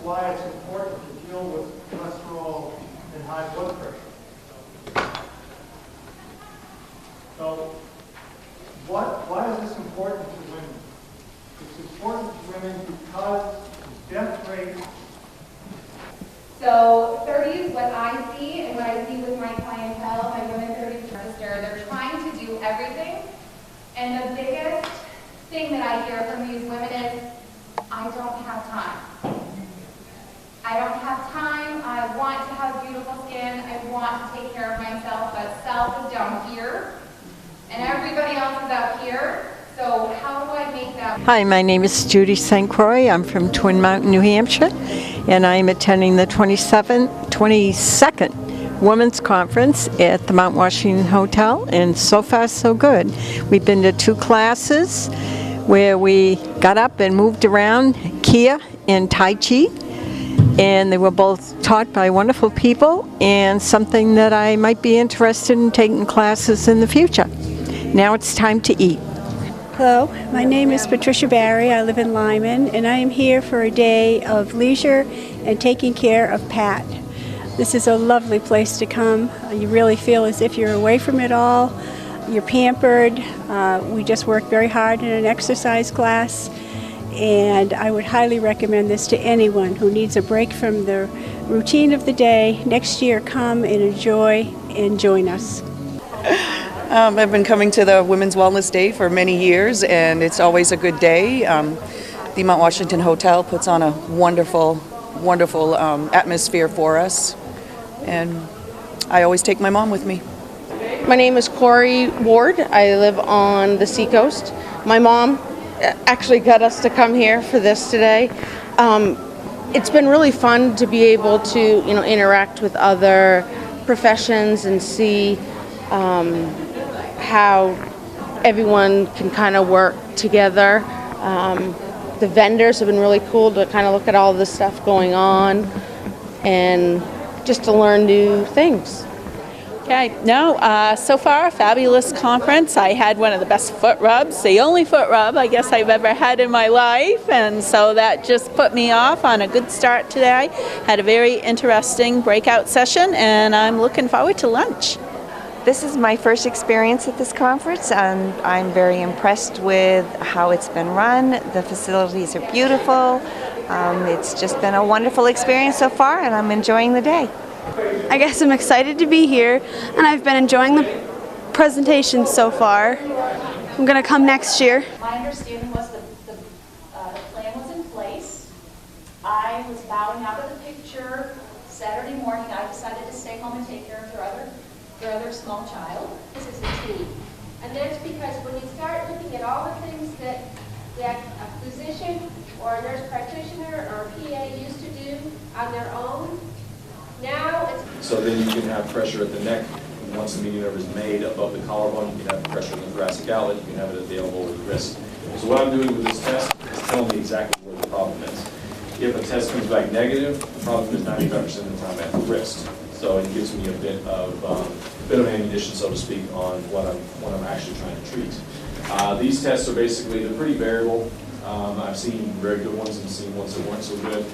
why it's important to deal with cholesterol and high blood pressure. So, why is this important to women? It's important to women because death rate. So 30 is what I see, and what I see with my clientele, my women 30 register, they're trying to do everything. And the biggest thing that I hear from these women is, I don't have time. I don't have time. I want to have beautiful skin. I want to take care of myself, but self is down here, and everybody else is up here. So how do I make that? Hi, my name is Judy St. Croix. I'm from Twin Mountain, New Hampshire, and I'm attending the 22nd Women's Conference at the Mount Washington Hotel, and so far so good. We've been to 2 classes where we got up and moved around, Kia and Tai Chi, and they were both taught by wonderful people, and something that I might be interested in taking classes in the future. Now it's time to eat. Hello, my name is Patricia Barry. I live in Lyman, and I am here for a day of leisure and taking care of Pat. This is a lovely place to come. You really feel as if you're away from it all. You're pampered. We just worked very hard in an exercise class, and I would highly recommend this to anyone who needs a break from the routine of the day. Next year, come and enjoy and join us. I've been coming to the Women's Wellness Day for many years, and it's always a good day. The Mount Washington Hotel puts on a wonderful, wonderful atmosphere for us, and I always take my mom with me. My name is Corey Ward. I live on the seacoast. My mom actually got us to come here for this today. It's been really fun to be able to, interact with other professions and see how everyone can kind of work together. The vendors have been really cool to kind of look at all the stuff going on and just to learn new things. Okay, so far a fabulous conference. I had one of the best foot rubs, the only foot rub I guess I've ever had in my life, and so that just put me off on a good start today. Had a very interesting breakout session, and I'm looking forward to lunch. This is my first experience at this conference, and I'm very impressed with how it's been run. The facilities are beautiful. It's just been a wonderful experience so far, and I'm enjoying the day. I guess I'm excited to be here, and I've been enjoying the presentation so far. I'm going to come next year. My understanding was the plan was in place. I was bowing out of the picture. Saturday morning, I decided to stay home and take care of their other small child. This is a team. And that's because when you start looking at all the things that a physician or a nurse practitioner or a PA used to do on their own, now it's... So then you can have pressure at the neck. Once the median nerve is made above the collarbone, you can have pressure in the thoracic outlet, you can have it at the elbow or the wrist. So what I'm doing with this test is telling me exactly where the problem is. If a test comes back negative, the problem is 95% of the time at the wrist. So it gives me a bit of ammunition, so to speak, on what I'm actually trying to treat. These tests are basically, they're pretty variable. I've seen very good ones and seen ones that weren't so good.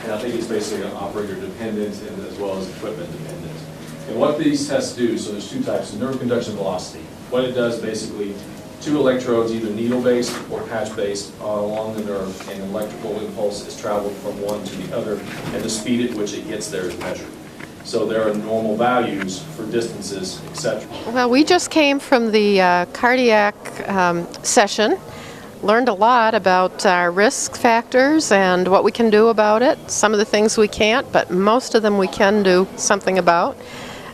And I think it's basically operator dependent and as well as equipment dependent. And what these tests do, so there's 2 types, nerve conduction velocity. What it does basically, 2 electrodes, either needle-based or patch-based, along the nerve, and an electrical impulse is traveled from one to the other, and the speed at which it gets there is measured. So there are normal values for distances, etc. Well, we just came from the cardiac session. Learned a lot about our risk factors and what we can do about it. Some of the things we can't, but most of them we can do something about.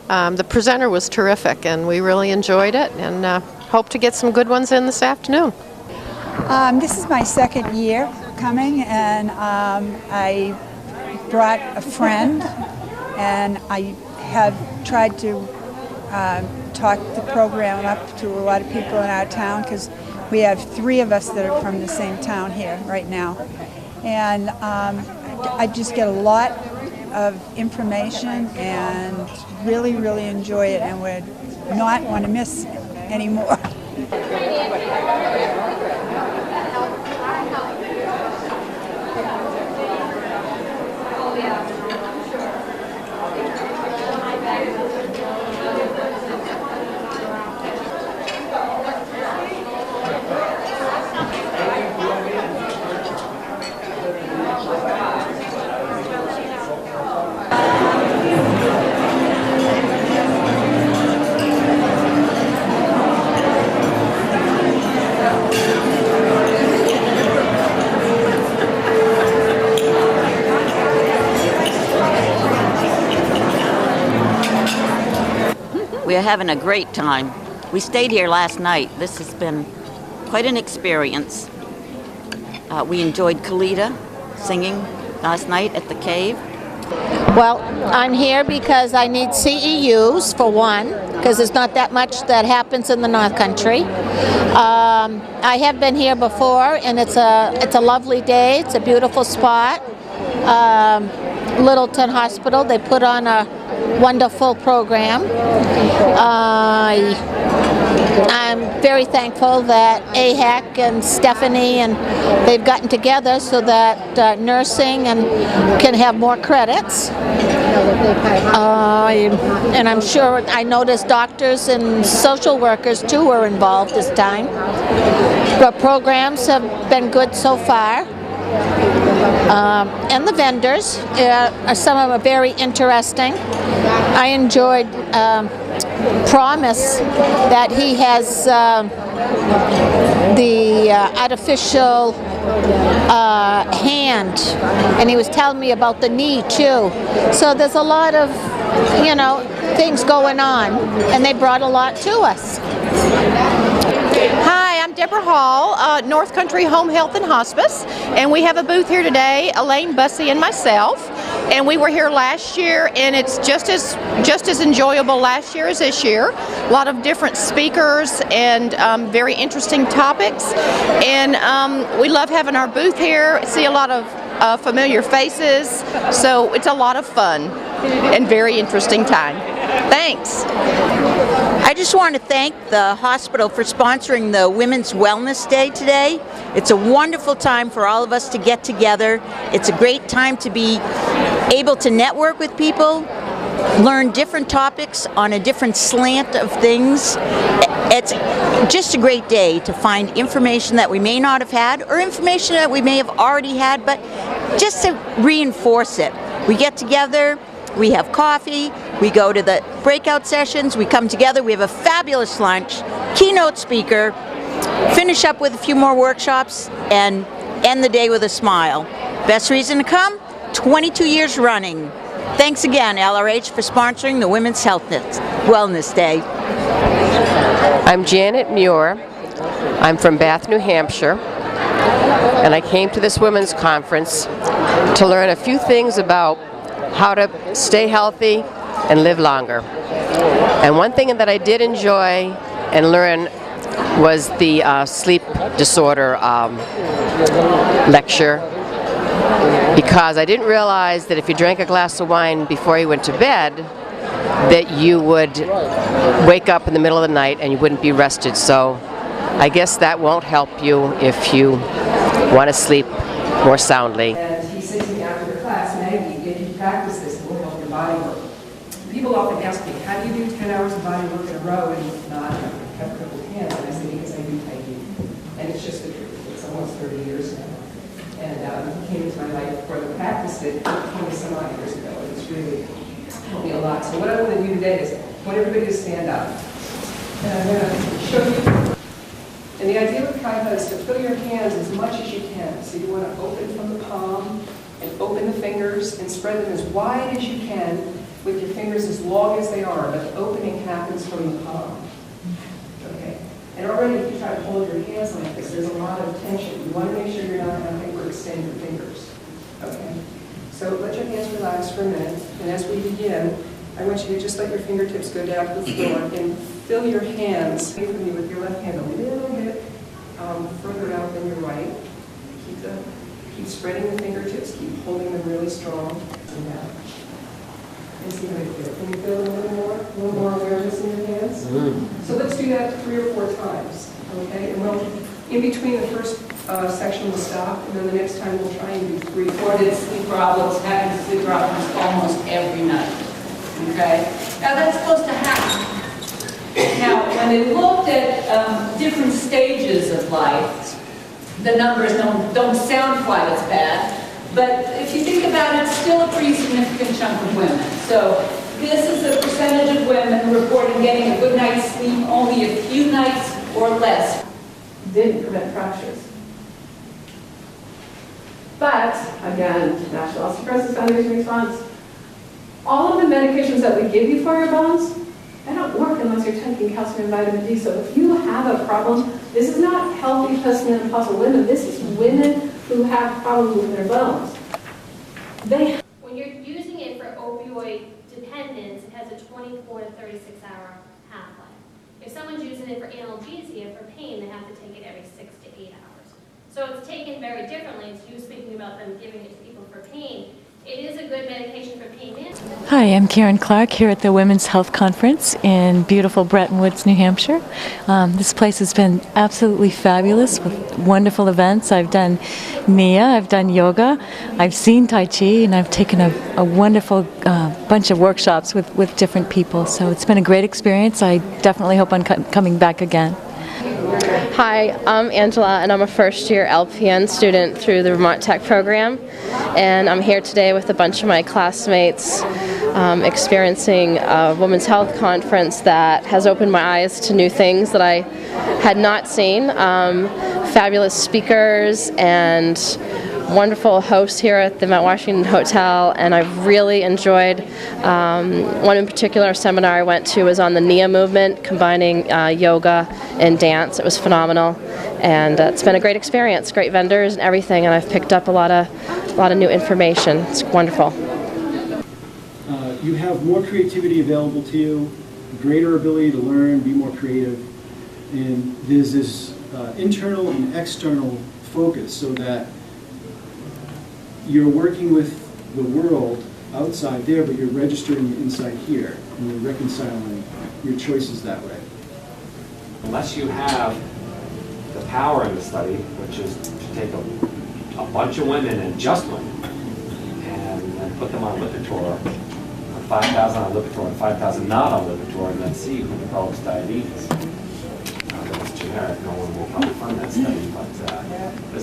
The presenter was terrific, and we really enjoyed it, and hope to get some good ones in this afternoon. This is my second year coming, and I brought a friend, and I have tried to talk the program up to a lot of people in our town, because we have 3 of us that are from the same town here right now. And I just get a lot of information and really, really enjoy it, and would not want to miss anymore. We are having a great time. We stayed here last night. This has been quite an experience. We enjoyed Kalita singing last night at the cave. Well, I'm here because I need CEUs for one, because there's not that much that happens in the North Country. I have been here before, and it's a lovely day. It's a beautiful spot. Littleton Hospital, they put on a wonderful program. I'm very thankful that AHAC and Stephanie and they've gotten together so that nursing and can have more credits. And I'm sure I noticed doctors and social workers too were involved this time. But programs have been good so far. And the vendors, some of them are very interesting. I enjoyed Promise that he has the artificial hand, and he was telling me about the knee too. So there's a lot of, things going on, and they brought a lot to us. Hi, I'm Deborah Hall, North Country Home Health and Hospice, and we have a booth here today, Elaine Bussey and myself, and we were here last year, and it's just as enjoyable last year as this year. A lot of different speakers and very interesting topics, and we love having our booth here. See a lot of familiar faces, so it's a lot of fun and very interesting time. Thanks. I just want to thank the hospital for sponsoring the Women's Wellness Day today. It's a wonderful time for all of us to get together. It's a great time to be able to network with people, learn different topics on a different slant of things. It's just a great day to find information that we may not have had or information that we may have already had, but just to reinforce it. We get together, we have coffee, we go to the breakout sessions, we come together, we have a fabulous lunch, keynote speaker, finish up with a few more workshops, and end the day with a smile. Best reason to come? 22 years running. Thanks again, LRH, for sponsoring the Women's Wellness Day. I'm Janet Muir. I'm from Bath, New Hampshire, and I came to this women's conference to learn a few things about how to stay healthy and live longer. And one thing that I did enjoy and learn was the sleep disorder lecture, because I didn't realize that if you drank a glass of wine before you went to bed, that you would wake up in the middle of the night and you wouldn't be rested. So I guess that won't help you if you want to sleep more soundly. And he said to me after the class, Maggie, if you practice this, it will help your body work. People often ask me, how do you do 10 hours of body work in a row and not have crippled hands? And I say, because I do Tai Chi. And it's just the truth. It's almost 30 years now. And he came into my life before I practiced it 20 some odd years ago. And it's really helped me a lot. So what I want to do today is I want everybody to stand up. And I'm going to show you. And the idea of Kaiha is to fill your hands as much as you can. So you want to open from the palm and open the fingers and spread them as wide as you can with your fingers as long as they are, but the opening happens from the palm. Okay. And already if you try to hold your hands like this, there's a lot of tension. You want to make sure you're not going to hyperextend your fingers. Okay. So let your hands relax for a minute. And as we begin, I want you to just let your fingertips go down to the floor and fill your hands away from you with your left hand a little bit further out than your right. Keep spreading the fingertips, keep holding them really strong. And see how you feel. Can you feel a little more awareness in your hands? So let's do that 3 or 4 times. Okay? And we'll, in between the first section we'll stop, and then the next time we'll try and do 3. Reported sleep problems, having sleep problems almost every night. Okay? Now that's supposed to happen. Now, when they looked at different stages of life, the numbers don't sound quite as bad, but if you think about it, it's still a pretty significant chunk of women. So this is the percentage of women reporting getting a good night's sleep only a few nights or less. Didn't prevent fractures. But, again, National Osteoporosis Foundation response, all of the medications that we give you for your bones they don't work unless you're taking calcium and vitamin D. So if you have a problem, this is not healthy postmenopausal women. This is women who have problems with their bones. When you're using it for opioid dependence, it has a 24 to 36-hour half-life. If someone's using it for analgesia, for pain, they have to take it every 6 to 8 hours. So it's taken very differently. It's you speaking about them giving it to people for pain. It is a good medication for pain management. Hi, I'm Karen Clark here at the Women's Health Conference in beautiful Bretton Woods, New Hampshire. This place has been absolutely fabulous with wonderful events. I've done Nia, I've done yoga, I've seen Tai Chi, and I've taken a wonderful bunch of workshops with different people. So it's been a great experience. I definitely hope I'm coming back again. Hi, I'm Angela, and I'm a first-year LPN student through the Vermont Tech program, and I'm here today with a bunch of my classmates experiencing a Women's Health Conference that has opened my eyes to new things that I had not seen. Fabulous speakers and wonderful host here at the Mount Washington Hotel, and I've really enjoyed one in particular seminar I went to was on the Nia movement, combining yoga and dance. It was phenomenal, and it's been a great experience, great vendors and everything, and I've picked up a lot of new information. It's wonderful. You have more creativity available to you, greater ability to learn, be more creative, and there's this internal and external focus so that you're working with the world outside there, but you're registering inside here, and you're reconciling your choices that way. Unless you have the power in the study, which is to take a bunch of women and just women, and put them on Lipitor, 5,000 on Lipitor and 5,000 not on Lipitor, and then see who develops diabetes. It's generic, no one will probably fund that study, but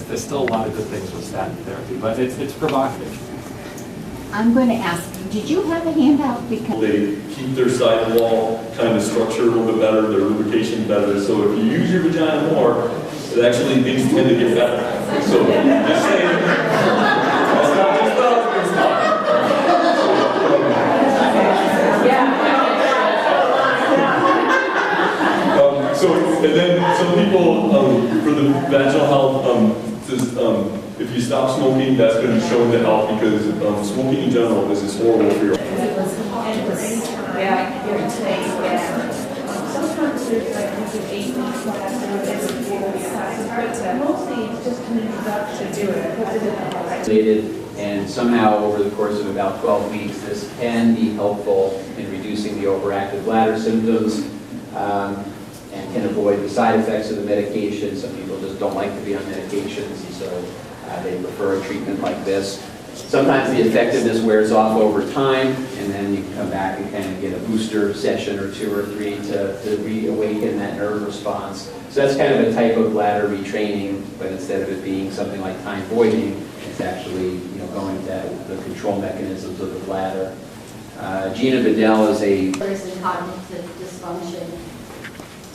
there's still a lot of good things with statin therapy, but it's provocative. I'm going to ask, did you have a handout? Because they keep their side wall kind of structure a little bit better, their lubrication better, so if you use your vagina more, it actually, things tend to get better. So just saying, it's not just us, it's not. And then some people, for the vaginal health, if you stop smoking, that's going to be shown to help because smoking in general is horrible for your health. Sometimes there's like 8 weeks but mostly it's just an introduction to it. And somehow over the course of about 12 weeks, this can be helpful in reducing the overactive bladder symptoms. And can avoid the side effects of the medication. Some people just don't like to be on medications, and so they prefer a treatment like this. Sometimes the effectiveness wears off over time, and then you can come back and kind of get a booster session or 2 or 3 to reawaken that nerve response. So that's kind of a type of bladder retraining, but instead of it being something like time voiding, it's actually going to the control mechanisms of the bladder. Gina Bedell is a cognitive dysfunction.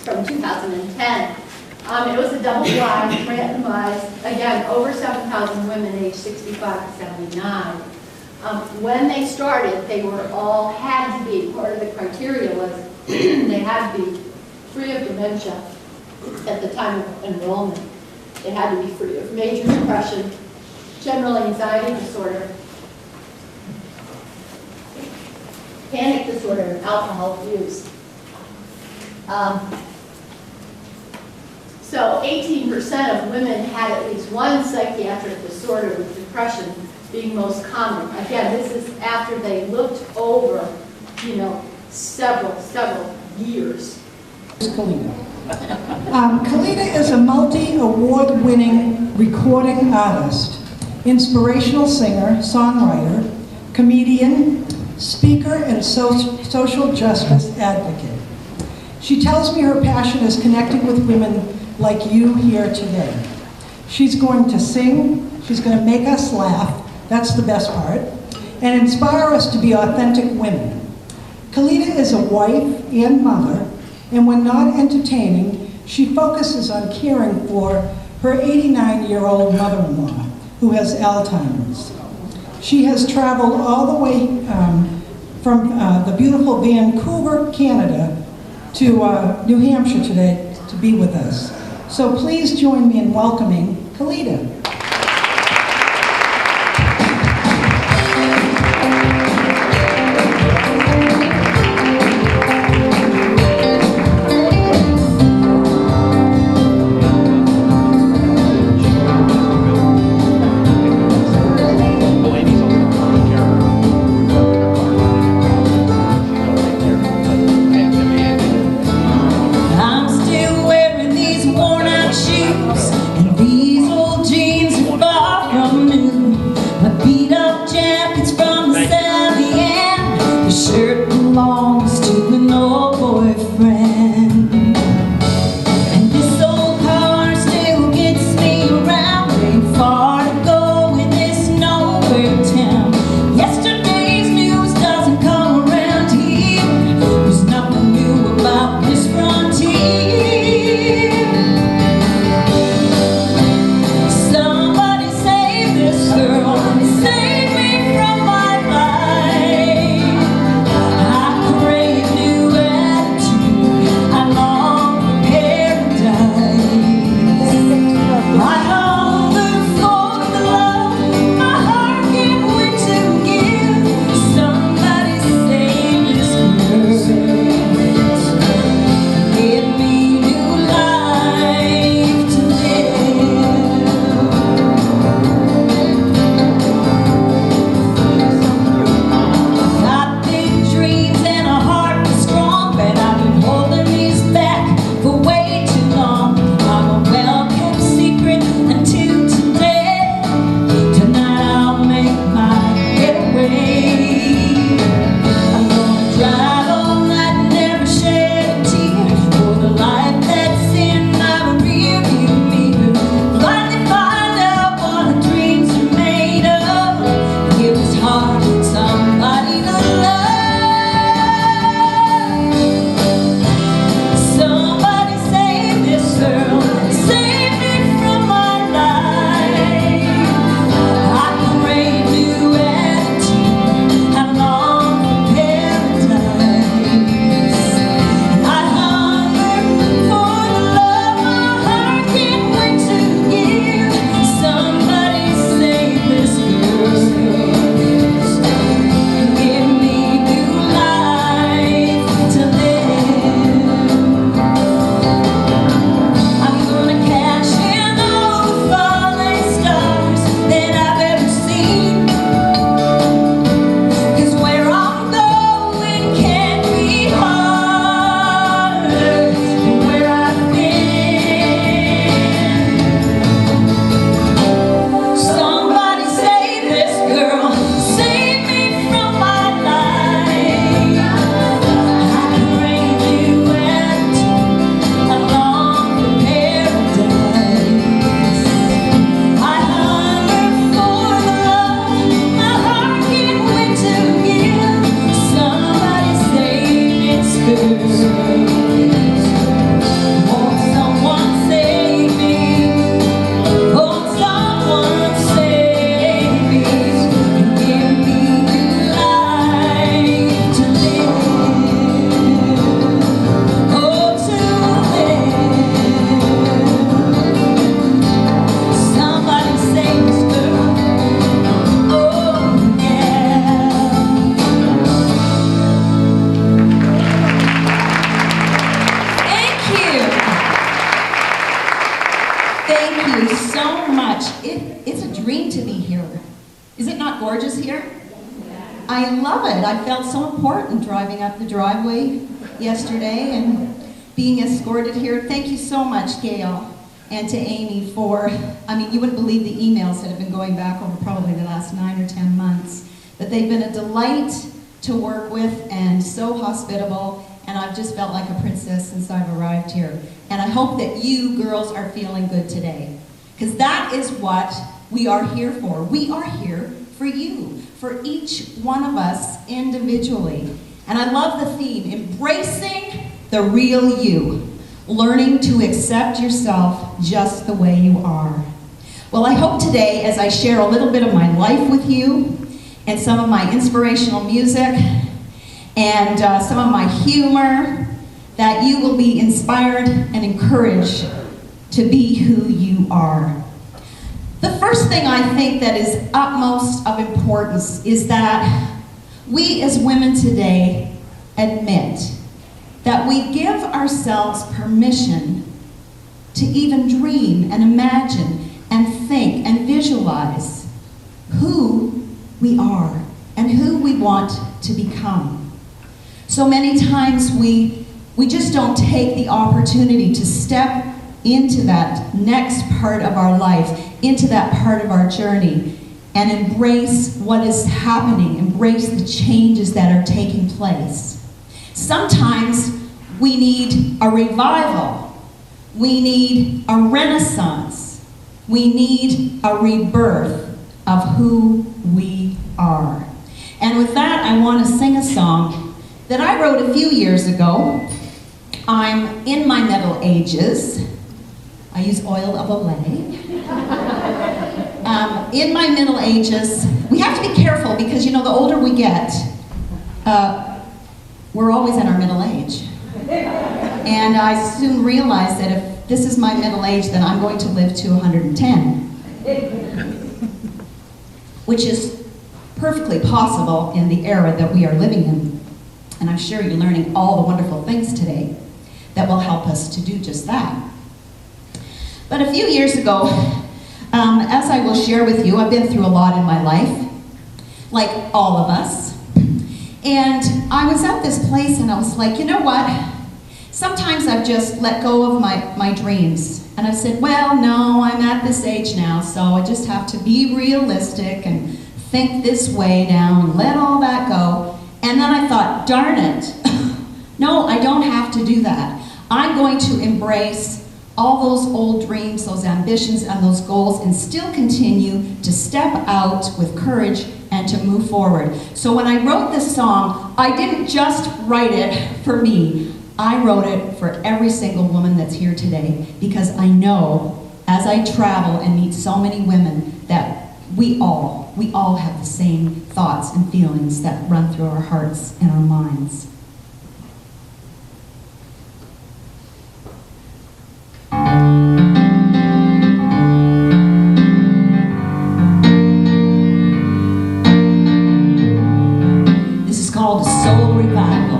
From 2010. It was a double-blind, randomized, again, over 7,000 women aged 65 to 79. When they started, they were all had to be, part of the criteria was they had to be free of dementia at the time of enrollment. They had to be free of major depression, general anxiety disorder, panic disorder, and alcohol use. So 18% of women had at least one psychiatric disorder, with depression being most common. Again, this is after they looked over, several years. Kalita is a multi-award-winning recording artist, inspirational singer, songwriter, comedian, speaker, and social justice advocate. She tells me her passion is connecting with women like you here today. She's going to sing, she's going to make us laugh, that's the best part, and inspire us to be authentic women. Kalita is a wife and mother, and when not entertaining, she focuses on caring for her 89-year-old mother-in-law, who has Alzheimer's. She has traveled all the way from the beautiful Vancouver, Canada, to New Hampshire today to be with us. So please join me in welcoming Kalita. I'm still wearing these worn out shoes, and these old jeans are far from new. My beat up jacket's from the Sally Ann, the shirt belongs to an old boyfriend. And this old car still gets me around, ain't far to go in this nowhere town. Yesterday's news doesn't come around here, there's nothing new about this frontier. Somebody save this girl, save me from my life. I crave new attitude, I long for paradise. I hunger for the love my heart can't wait to give. Somebody save this girl, give me new life to live. Got big dreams and a heart that's strong, but I've been holding these back for way too long. I'm a well-kept secret until today. Tonight I'll make my getaway. I'm gonna drive all night and never shed a tear for the life that's in my rearview mirror. Finally find out what the dreams are made of. Give this heart somebody to love. Somebody save this girl, save me from my life. I crave new attitude, I long for paradise. I hunger for the love my heart can't wait to give. Somebody save this girl, give me new life to live. I'm gonna cash in all the falling stars that I've ever seen. 'Cause where I'm going can't be harder than where I've been. Somebody save this girl, save me from my life. I crave new attitude, I long for paradise. I hunger for the love my heart can't wait to give. Somebody save this girl. Won't someone save me? Won't someone save me? Give me new life to live. Oh, to live. Somebody save this girl. Oh, yeah. Thank you. Thank you so much. It's a dream to be here. Is it not gorgeous here? I love it. I felt so important driving up the driveway yesterday and being escorted here. Thank you so much, Gail, and to Amy for, you wouldn't believe the emails that have been going back over probably the last 9 or 10 months. But they've been a delight to work with and so hospitable, and I've just felt like a princess since I've arrived here. And I hope that you girls are feeling good today, because that is what we are here for. We are here for you, for each one of us individually. And I love the theme, embracing the real you, learning to accept yourself just the way you are. Well, I hope today, as I share a little bit of my life with you, and some of my inspirational music, and some of my humor, that you will be inspired and encouraged to be who you are. The first thing I think that is utmost of importance is that we as women today admit that we give ourselves permission to even dream and imagine and think and visualize who we are and who we want to become. So many times we just don't take the opportunity to step into that next part of our life, into that part of our journey, and embrace what is happening, embrace the changes that are taking place. Sometimes we need a revival. We need a renaissance. We need a rebirth of who we are. And with that, I want to sing a song that I wrote a few years ago. I'm in my middle ages. I use oil of Olay. In my middle ages, we have to be careful because, you know, the older we get, we're always in our middle age. And I soon realized that if this is my middle age, then I'm going to live to 110. Which is perfectly possible in the era that we are living in. And I'm sure you're learning all the wonderful things today that will help us to do just that. But a few years ago, as I will share with you, I've been through a lot in my life, like all of us. And I was at this place and I was like, you know what? Sometimes I've just let go of my dreams. And I've said, well, no, I'm at this age now, so I just have to be realistic and think this way now and let all that go. And then I thought, darn it. No, I don't have to do that. I'm going to embrace all those old dreams, those ambitions, and those goals, and still continue to step out with courage and to move forward. So when I wrote this song, I didn't just write it for me. I wrote it for every single woman that's here today, because I know as I travel and meet so many women that we all have the same thoughts and feelings that run through our hearts and our minds. This is called a soul revival.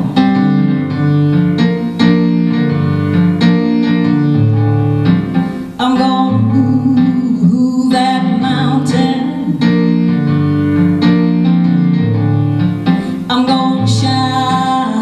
I'm gonna move that mountain. I'm gonna shine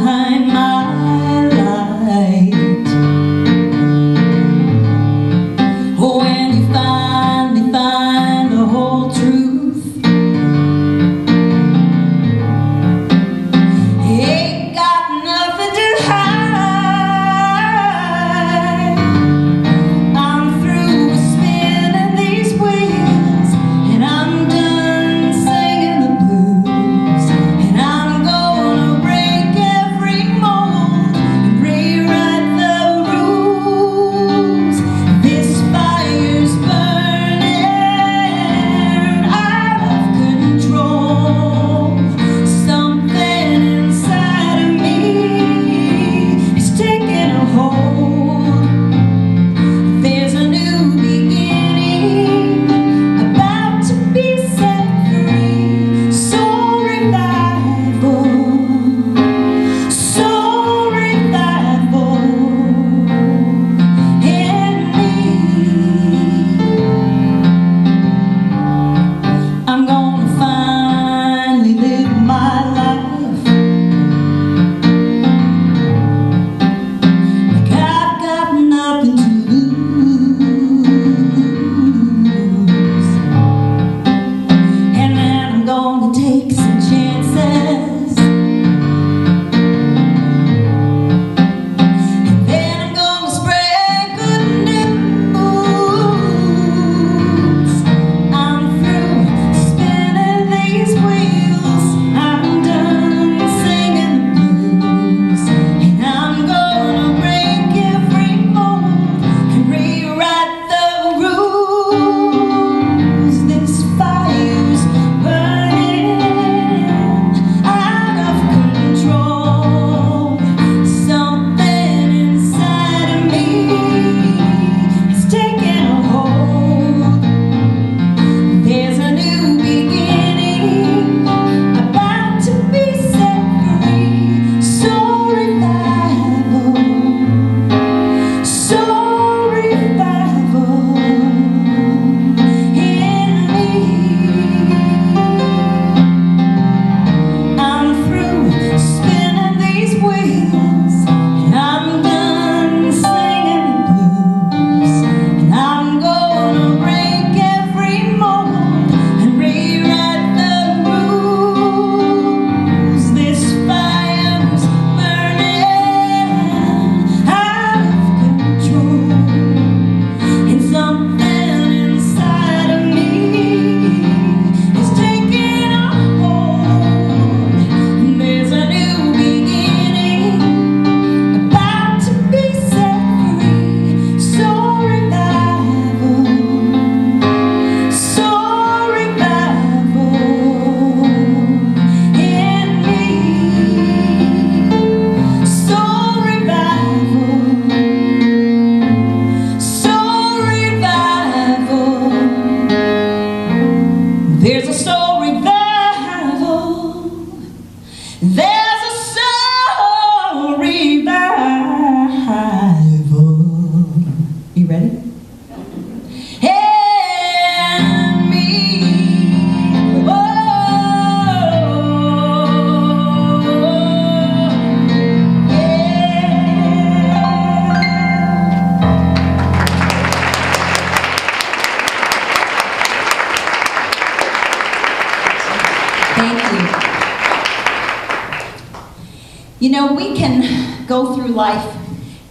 You know, we can go through life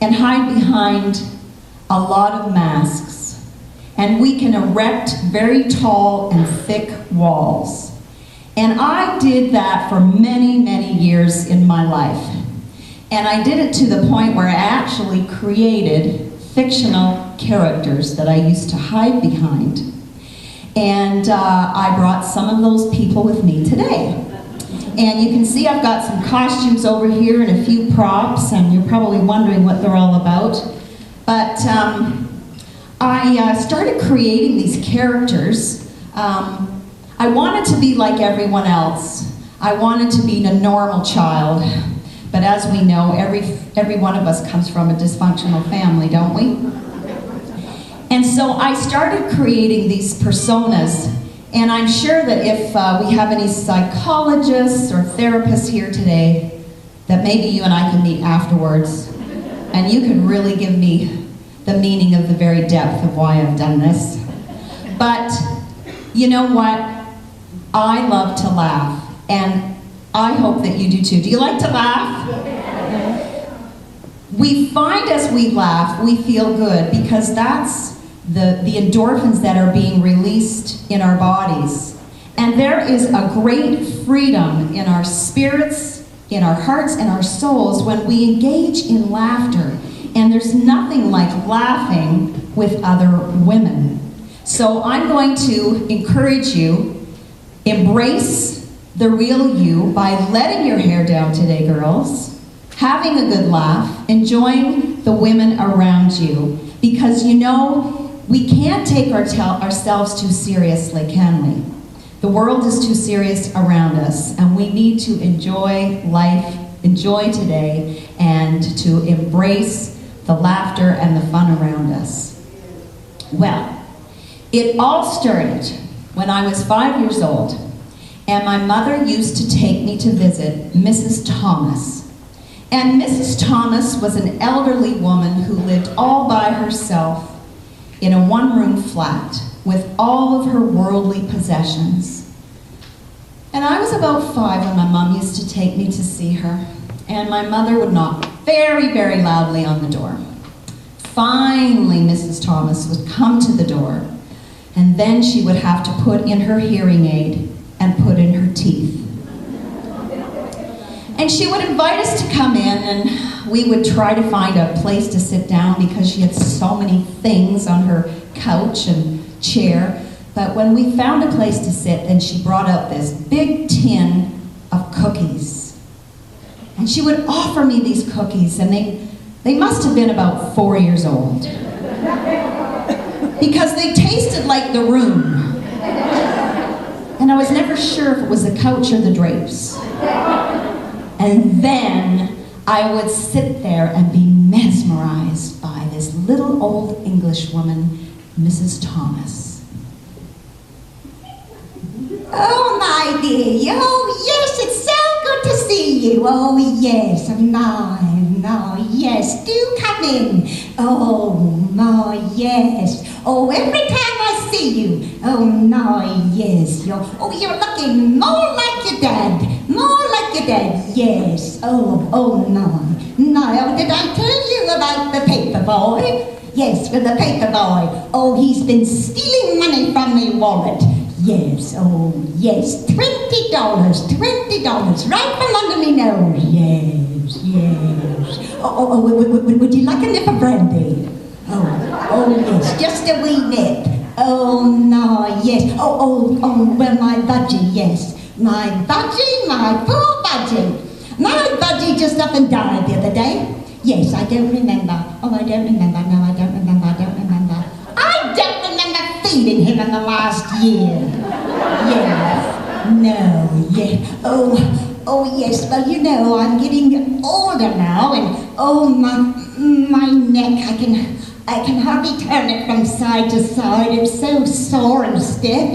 and hide behind a lot of masks, and we can erect very tall and thick walls. And I did that for many, many years in my life. And I did it to the point where I actually created fictional characters that I used to hide behind. And I brought some of those people with me today. And you can see I've got some costumes over here and a few props, and you're probably wondering what they're all about. But I started creating these characters. I wanted to be like everyone else. I wanted to be a normal child. But as we know, every one of us comes from a dysfunctional family, don't we? And so I started creating these personas, and I'm sure that if we have any psychologists or therapists here today, that maybe you and I can meet afterwards, and you can really give me the meaning of the very depth of why I've done this. But you know what? I love to laugh, and I hope that you do too. Do you like to laugh? We find as we laugh, we feel good, because that's the endorphins that are being released in our bodies. And there is a great freedom in our spirits, in our hearts, and our souls when we engage in laughter. And there's nothing like laughing with other women. So I'm going to encourage you, embrace the real you by letting your hair down today, girls, having a good laugh, enjoying the women around you, because you know, we can't take ourselves too seriously, can we? The world is too serious around us, and we need to enjoy life, enjoy today, and to embrace the laughter and the fun around us. Well, it all started when I was 5 years old, and my mother used to take me to visit Mrs. Thomas. And Mrs. Thomas was an elderly woman who lived all by herself in a one-room flat with all of her worldly possessions. And I was about 5 when my mom used to take me to see her, and my mother would knock very, very loudly on the door. Finally, Mrs. Thomas would come to the door, and then she would have to put in her hearing aid and put in her teeth. And she would invite us to come in, and we would try to find a place to sit down because she had so many things on her couch and chair. But when we found a place to sit, then she brought out this big tin of cookies. And she would offer me these cookies, and they must have been about 4 years old. Because they tasted like the room. And I was never sure if it was the couch or the drapes. And then I would sit there and be mesmerized by this little old English woman, Mrs. Thomas. Oh, my dear. Oh, yes, it's so good to see you. Oh, yes. No, yes. Do come in. Oh, my, yes. Oh, every time I see you. Oh, my, yes. You're looking more like your dad. More like your dad, yes. Oh, no. No, did I tell you about the paper boy? Yes, with the paper boy. Oh, he's been stealing money from my wallet. Yes, oh, yes. $20, right from under me nose. Yes, yes. Oh, would you like a nip of brandy? Oh, yes, just a wee nip. Oh, no, yes. Oh, well, my budgie, yes. My budgie, my poor budgie. My budgie just up and died the other day. Yes, I don't remember. Oh, I don't remember. No, I don't remember. I don't remember feeding him in the last year. Yes. No, yes. Oh, yes. Well, you know, I'm getting older now, and oh, my neck, I can hardly turn it from side to side. It's so sore and stiff,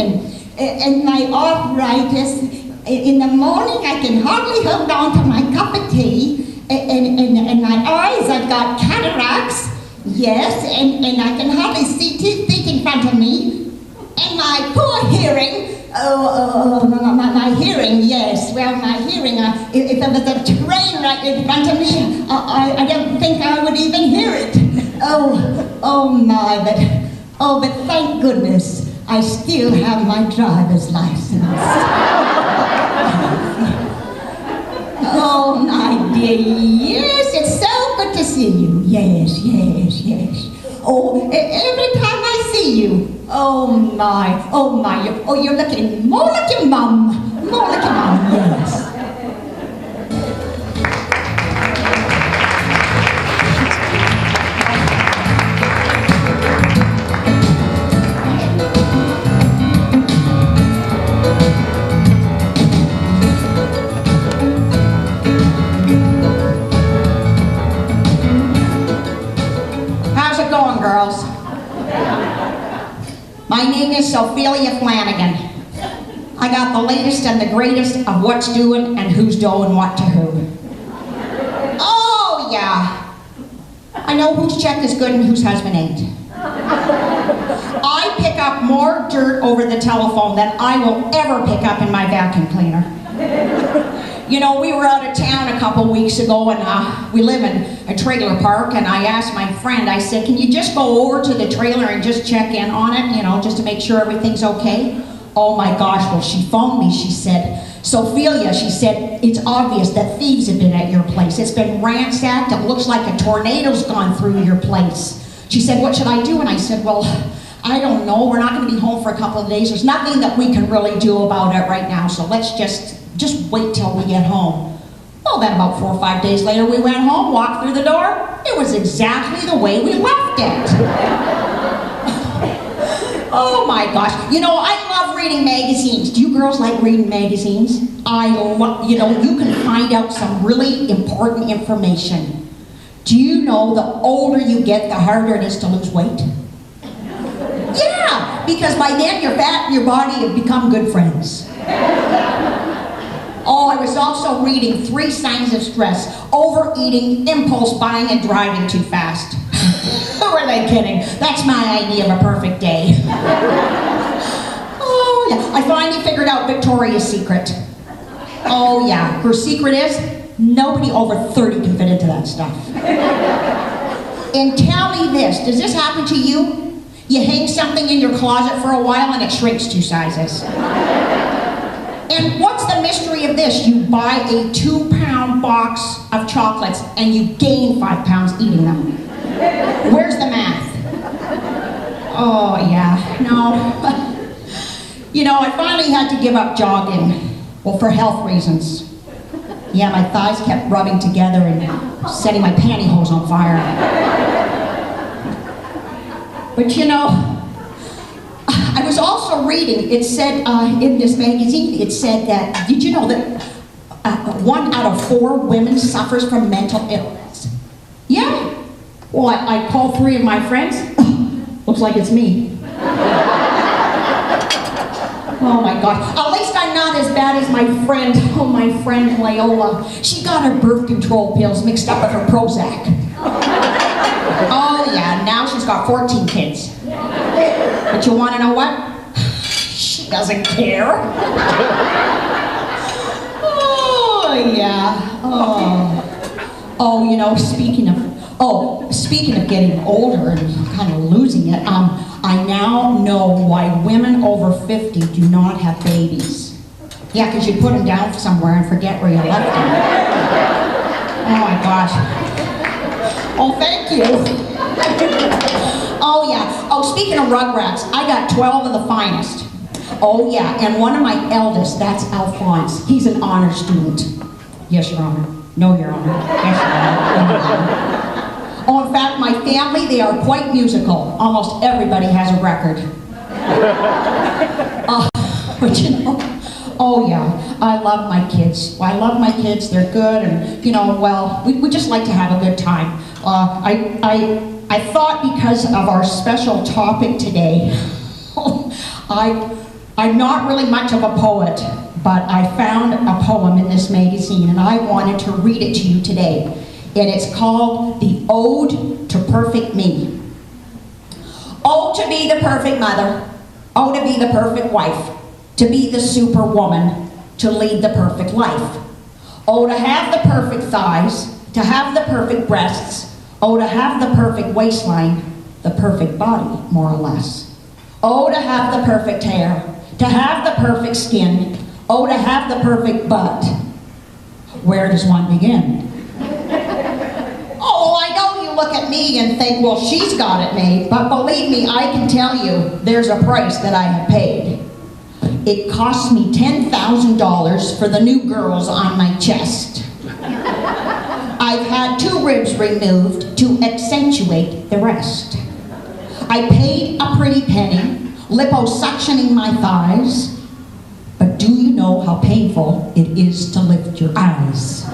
and my arthritis. In the morning, I can hardly hold on to my cup of tea, and my eyes, I've got cataracts, yes, and I can hardly see 2 feet in front of me, and my poor hearing, My hearing, yes. Well, my hearing, if there was a train right in front of me, I don't think I would even hear it. But thank goodness, I still have my driver's license. Oh, my dear, yes, it's so good to see you. Yes. Oh, every time I see you, oh my, you're looking more like your mum, yes. Girls. My name is Ophelia Flanagan. I got the latest and the greatest of what's doing and who's doing what to who. Oh yeah, I know whose check is good and whose husband ain't. I pick up more dirt over the telephone than I will ever pick up in my vacuum cleaner. You know, we were out of town a couple weeks ago and we live in a trailer park, and I asked my friend, I said, can you just go over to the trailer and just check in on it, you know, just to make sure everything's okay? Oh my gosh, well she phoned me, she said, Ophelia, she said, it's obvious that thieves have been at your place. It's been ransacked, it looks like a tornado's gone through your place. She said, what should I do? And I said, well, I don't know, we're not going to be home for a couple of days. There's nothing that we can really do about it right now, so let's just wait till we get home. Well, then about 4 or 5 days later, we went home, walked through the door. It was exactly the way we left it. Oh my gosh. You know, I love reading magazines. Do you girls like reading magazines? You know, you can find out some really important information. Do you know the older you get, the harder it is to lose weight? Yeah, because by then your fat and your body have become good friends. Oh, I was also reading 3 signs of stress: overeating, impulse buying, and driving too fast. Who are they kidding? That's my idea of a perfect day. Oh, yeah. I finally figured out Victoria's secret. Oh, yeah. Her secret is nobody over 30 can fit into that stuff. And tell me this, does this happen to you? You hang something in your closet for a while and it shrinks 2 sizes. And what's the mystery of this? You buy a 2-pound box of chocolates and you gain 5 pounds eating them. Where's the math? Oh yeah, no. You know, I finally had to give up jogging. Well, for health reasons. Yeah, my thighs kept rubbing together and setting my pantyhose on fire. But you know, I was also reading, it said in this magazine, it said that, did you know that 1 out of 4 women suffers from mental illness? Yeah. Well, I called 3 of my friends. Looks like it's me. Oh my God. At least I'm not as bad as my friend, my friend Leola. She got her birth control pills mixed up with her Prozac. Oh yeah, now she's got 14 kids. But you want to know what? She doesn't care. Oh yeah. Oh, you know, speaking of getting older and kind of losing it, I now know why women over 50 do not have babies. Yeah, because you put them down somewhere and forget where you left them. Oh my gosh. Oh, thank you. Oh yeah. Oh, speaking of Rugrats, I got 12 of the finest. Oh yeah, and one of my eldest, that's Alphonse. He's an honor student. Yes, Your Honor. No, Your Honor. Yes, Your Honor. Oh, in fact, my family, they are quite musical. Almost everybody has a record. But you know, oh yeah, I love my kids. I love my kids, they're good, and you know, well, we just like to have a good time. I thought because of our special topic today, I'm not really much of a poet, but I found a poem in this magazine and I wanted to read it to you today. And it's called The Ode to Perfect Me. Oh, to be the perfect mother. Oh, to be the perfect wife. to be the superwoman, to lead the perfect life. Oh, to have the perfect thighs, to have the perfect breasts, oh, to have the perfect waistline, the perfect body, more or less. Oh, to have the perfect hair, to have the perfect skin, oh, to have the perfect butt. Where does one begin? Oh, I know you look at me and think, well, she's got it made, but believe me, I can tell you there's a price that I have paid. It cost me $10,000 for the new girls on my chest. I've had 2 ribs removed to accentuate the rest. I paid a pretty penny, liposuctioning my thighs, but do you know how painful it is to lift your eyes?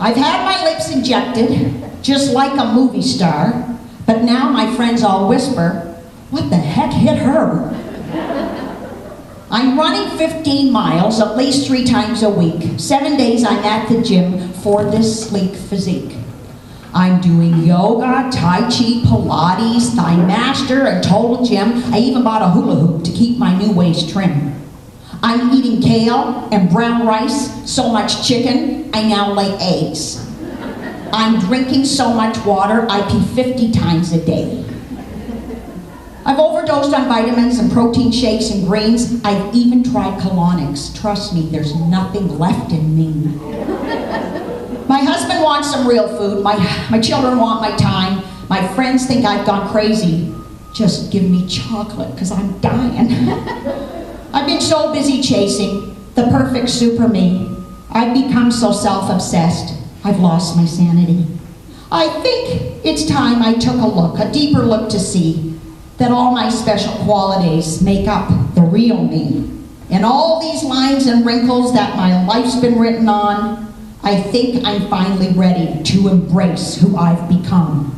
I've had my lips injected, just like a movie star, but now my friends all whisper, what the heck hit her? I'm running 15 miles at least 3 times a week. 7 days I'm at the gym for this sleek physique. I'm doing yoga, Tai Chi, Pilates, Thigh Master, and Total Gym. I even bought a hula hoop to keep my new waist trim. I'm eating kale and brown rice, so much chicken, I now lay eggs. I'm drinking so much water, I pee 50 times a day. I've overdosed on vitamins and protein shakes and greens. I've even tried colonics. Trust me, there's nothing left in me. My husband wants some real food. My children want my time. My friends think I've gone crazy. Just give me chocolate, because I'm dying. I've been so busy chasing the perfect super me. I've become so self-obsessed. I've lost my sanity. I think it's time I took a look, a deeper look to see that all my special qualities make up the real me. And all these lines and wrinkles that my life's been written on, I think I'm finally ready to embrace who I've become.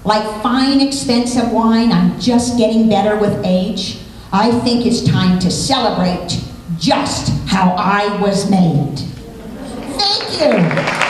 Like fine, expensive wine, I'm just getting better with age. I think it's time to celebrate just how I was made. Thank you.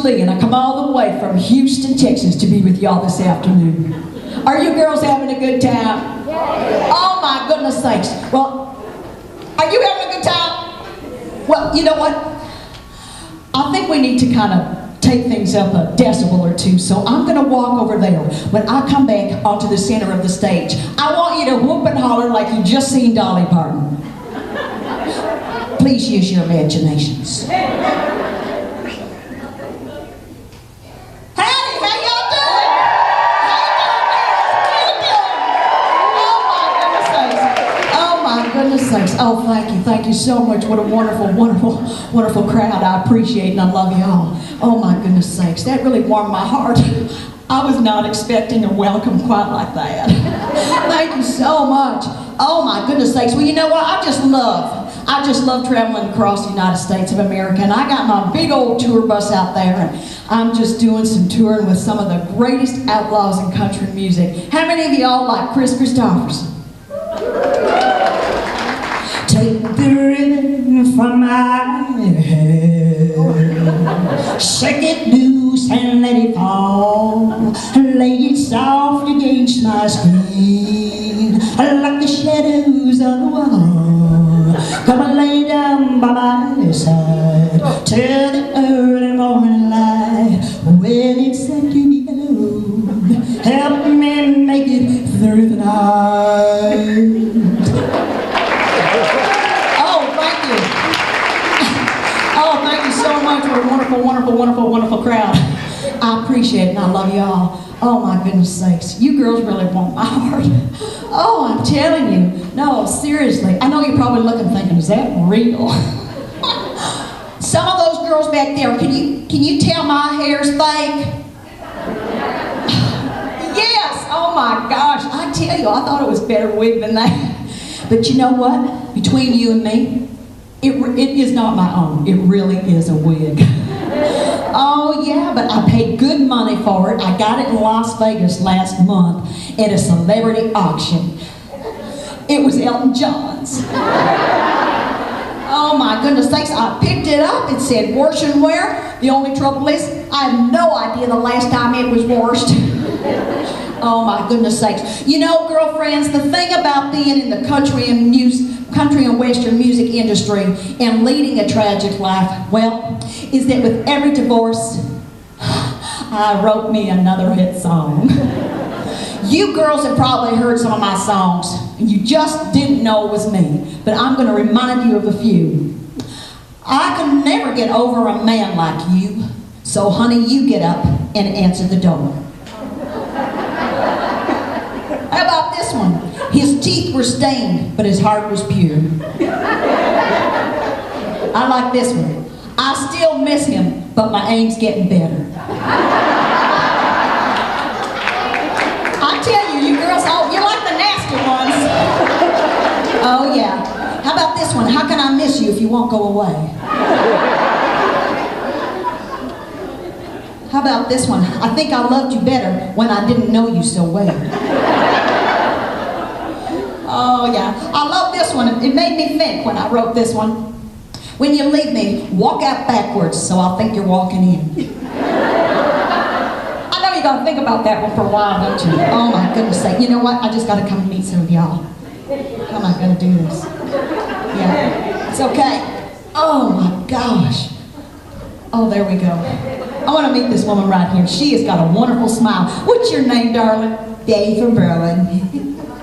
And I come all the way from Houston, Texas to be with y'all this afternoon. Are you girls having a good time? Oh my goodness sakes. Well, are you having a good time? Well, you know what? I think we need to kind of take things up a decibel or two, so I'm going to walk over there. When I come back onto the center of the stage, I want you to whoop and holler like you just seen Dolly Parton. Please use your imaginations. Oh, thank you so much. What a wonderful, wonderful, wonderful crowd. I appreciate and I love you all. Oh my goodness sakes, that really warmed my heart. I was not expecting a welcome quite like that. Thank you so much. Oh my goodness sakes. Well, you know what? I just love traveling across the United States of America, and I got my big old tour bus out there, and I'm just doing some touring with some of the greatest outlaws in country music. How many of y'all like Chris Christopherson? Take the ribbon from my hair, shake it loose and let it fall, lay it soft against my skin, like the shadows on the wall. Come and lay down by my side till the early morning light. When it's set to be alone, help me make it through the night. So much. What a wonderful, wonderful, wonderful, wonderful crowd. I appreciate it and I love you all. Oh my goodness sakes. You girls really want my heart. Oh, I'm telling you. No, seriously. I know you're probably looking thinking, is that real? Some of those girls back there, can you tell my hair's fake? Yes. Oh my gosh. I tell you, I thought it was better wig than that. But you know what? Between you and me, It is not my own. It really is a wig. Oh yeah, but I paid good money for it. I got it in Las Vegas last month at a celebrity auction. It was Elton John's. Oh my goodness sakes, I picked it up. It said wash and wear. The only trouble is, I have no idea the last time it was washed. Oh my goodness sakes. You know, girlfriends, the thing about being in the country and western music industry and leading a tragic life, well, is that with every divorce, I wrote me another hit song. You girls have probably heard some of my songs, and you just didn't know it was me, but I'm going to remind you of a few. I can never get over a man like you, so honey, you get up and answer the door. How about this one? His teeth were stained, but his heart was pure. I like this one. I still miss him, but my aim's getting better. I tell you, you girls, oh, you like the nasty ones. Oh yeah. How about this one? How can I miss you if you won't go away? How about this one? I think I loved you better when I didn't know you so well. Oh yeah, I love this one. It made me think when I wrote this one. When you leave me, walk out backwards so I'll think you're walking in. I know you're gonna think about that one for a while, don't you? Oh my goodness sake, you know what? I just gotta come meet some of y'all. How am I gonna do this? Yeah, it's okay. Oh my gosh. Oh, there we go. I want to meet this woman right here. She has got a wonderful smile. What's your name, darling? Dave from Berlin.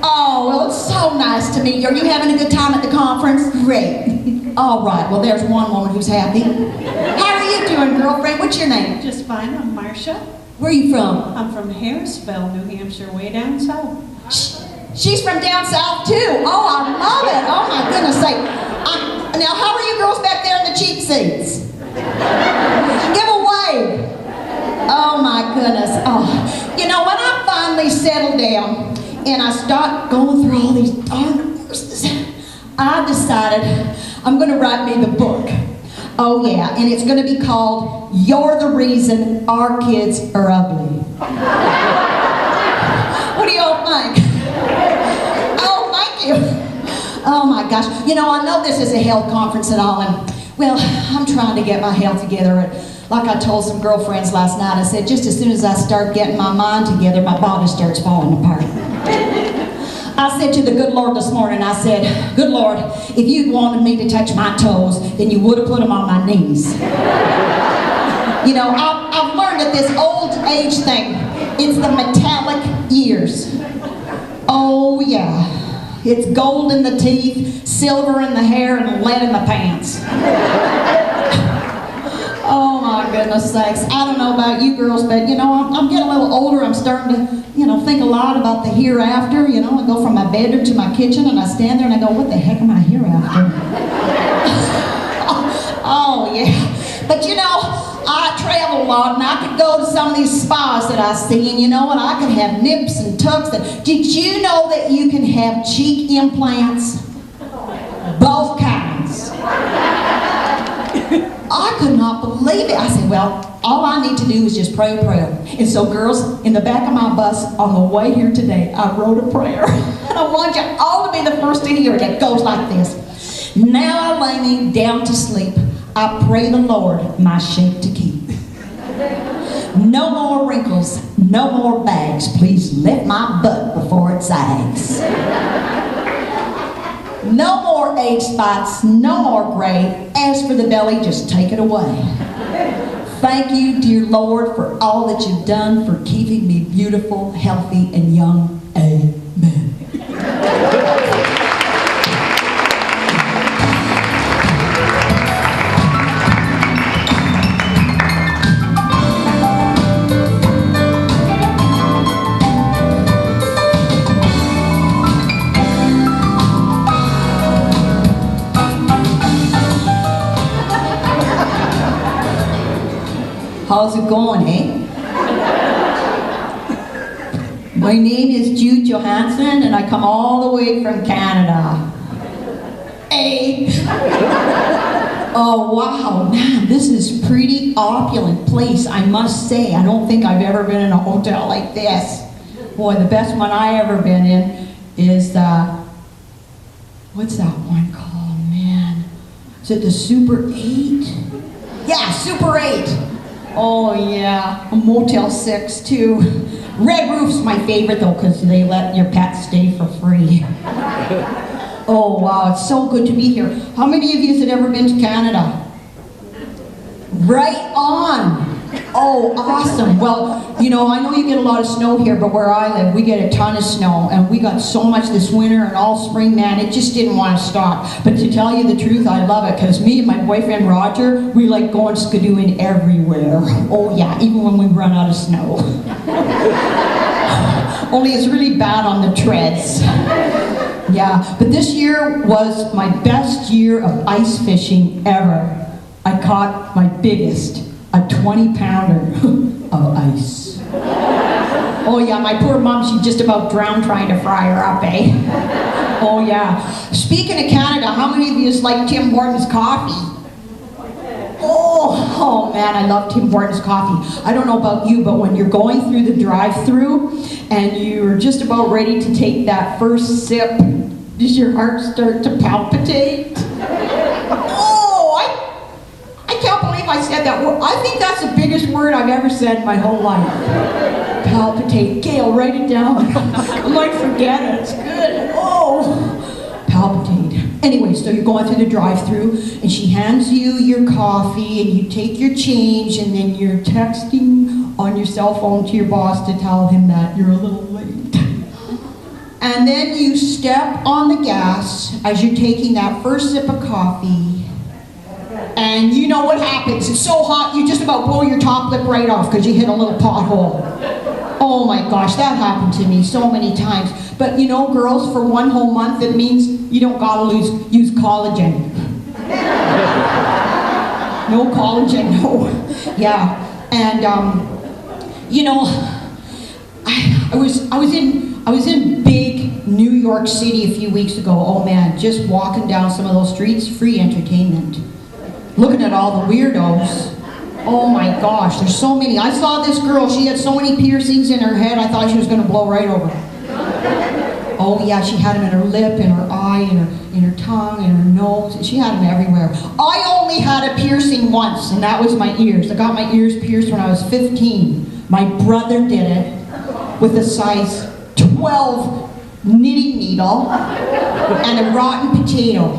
Oh, well, it's so nice to meet you. Are you having a good time at the conference? Great. All right, well, there's one woman who's happy. How are you doing, girlfriend? What's your name? Just fine. I'm Marcia. Where are you from? I'm from Harrisville, New Hampshire, way down south. She's from down south, too. Oh, I love it. Oh, my goodness sake. Now, how are you girls back there in the cheap seats? Give a wave. Oh, my goodness. Oh, you know, when I finally settle down, and I start going through all these darn courses, I decided I'm going to write me the book. Oh yeah, and it's going to be called You're the Reason Our Kids Are Ugly. What do y'all think? Oh, thank you. Oh my gosh. You know, I know this is a health conference and all, and well, I'm trying to get my health together. And like I told some girlfriends last night, I said, just as soon as I start getting my mind together, my body starts falling apart. I said to the good Lord this morning, I said, good Lord, if you'd wanted me to touch my toes, then you would have put them on my knees. You know, I've learned that this old age thing, it's the metallic years. Oh yeah. It's gold in the teeth, silver in the hair, and lead in the pants. Oh my goodness sakes. I don't know about you girls, but you know, I'm getting a little older. I'm starting to, you know, think a lot about the hereafter. You know, I go from my bedroom to my kitchen and I stand there and I go, what the heck am I hereafter? Oh yeah. But you know, I travel a lot and I could go to some of these spas that I see, and you know what, I could have nips and tucks. Did you know that you can have cheek implants? Both kinds. I could not believe it. I said, well, all I need to do is just pray a prayer. And so girls, in the back of my bus on the way here today, I wrote a prayer. And I want you all to be the first to hear it. It goes like this. Now I lay me down to sleep. I pray the Lord my shape to keep. No more wrinkles, no more bags. Please lift my butt before it sags. No more age spots, no more gray. As for the belly, just take it away. Thank you, dear Lord, for all that you've done for keeping me beautiful, healthy, and young. Amen. How's it going, eh? My name is Jude Johansson, and I come all the way from Canada. Hey! Oh, wow, man, this is pretty opulent place, I must say. I don't think I've ever been in a hotel like this. Boy, the best one I ever been in is, what's that one called, man? Is it the Super 8? Yeah, Super 8. Oh, yeah, a Motel 6, too. Red Roof's my favorite, though, because they let your pets stay for free. Oh, wow, it's so good to be here. How many of you have ever been to Canada? Right on. Oh, awesome. Well, you know, I know you get a lot of snow here, but where I live, we get a ton of snow, and we got so much this winter and all spring, man, it just didn't want to stop. But to tell you the truth, I love it, because me and my boyfriend Roger, we like going skidooing everywhere. Oh, yeah, even when we run out of snow. Only it's really bad on the treads. Yeah, but this year was my best year of ice fishing ever. I caught my biggest, a 20-pounder of ice. Oh yeah, my poor mom, she just about drowned trying to fry her up, eh? Oh yeah. Speaking of Canada, how many of you like Tim Hortons coffee? Oh man, I love Tim Hortons coffee. I don't know about you, but when you're going through the drive-thru and you're just about ready to take that first sip, does your heart start to palpitate? Oh, I can't believe I said that word. I think that's the biggest word I've ever said in my whole life. Palpitate. Gail, write it down. I might forget it. It's good. Oh, palpitate. Anyway, so you're going through the drive-thru, and she hands you your coffee, and you take your change, and then you're texting on your cell phone to your boss to tell him that you're a little late. And then you step on the gas as you're taking that first sip of coffee, and you know what happens. It's so hot, you just about blow your top lip right off because you hit a little pothole. Oh my gosh, that happened to me so many times. But you know, girls, for 1 whole month, it means you don't gotta use collagen. No collagen, no. Yeah, and you know, I was in big New York City a few weeks ago. Oh man, just walking down some of those streets, free entertainment. Looking at all the weirdos. Oh my gosh, there's so many. I saw this girl, she had so many piercings in her head, I thought she was gonna blow right over. Oh yeah, she had them in her lip, in her eye, in her tongue, in her nose. She had them everywhere. I only had a piercing once, and that was my ears. I got my ears pierced when I was 15. My brother did it with a size 12 knitting needle and a rotten potato.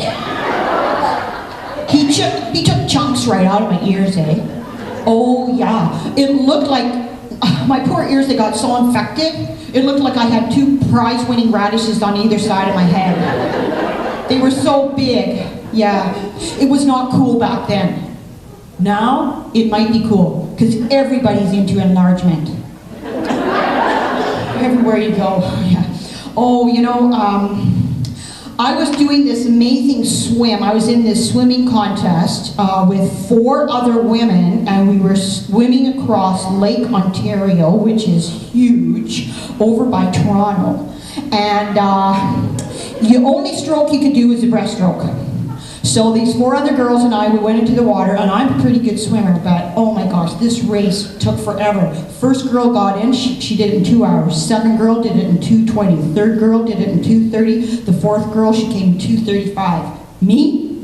He took chunks right out of my ears, eh? Oh yeah, it looked like, my poor ears, they got so infected, it looked like I had 2 prize-winning radishes on either side of my head. They were so big, yeah. It was not cool back then. Now, it might be cool, because everybody's into enlargement. Everywhere you go, yeah. Oh, you know, I was doing this amazing swim. I was in this swimming contest with 4 other women, and we were swimming across Lake Ontario, which is huge, over by Toronto. And the only stroke you could do is a breaststroke. So these 4 other girls and I, we went into the water, and I'm a pretty good swimmer, but oh my gosh, this race took forever. First girl got in, she did it in 2 hours. Second girl did it in 2:20. The third girl did it in 2:30. The fourth girl, she came in 2:35. Me?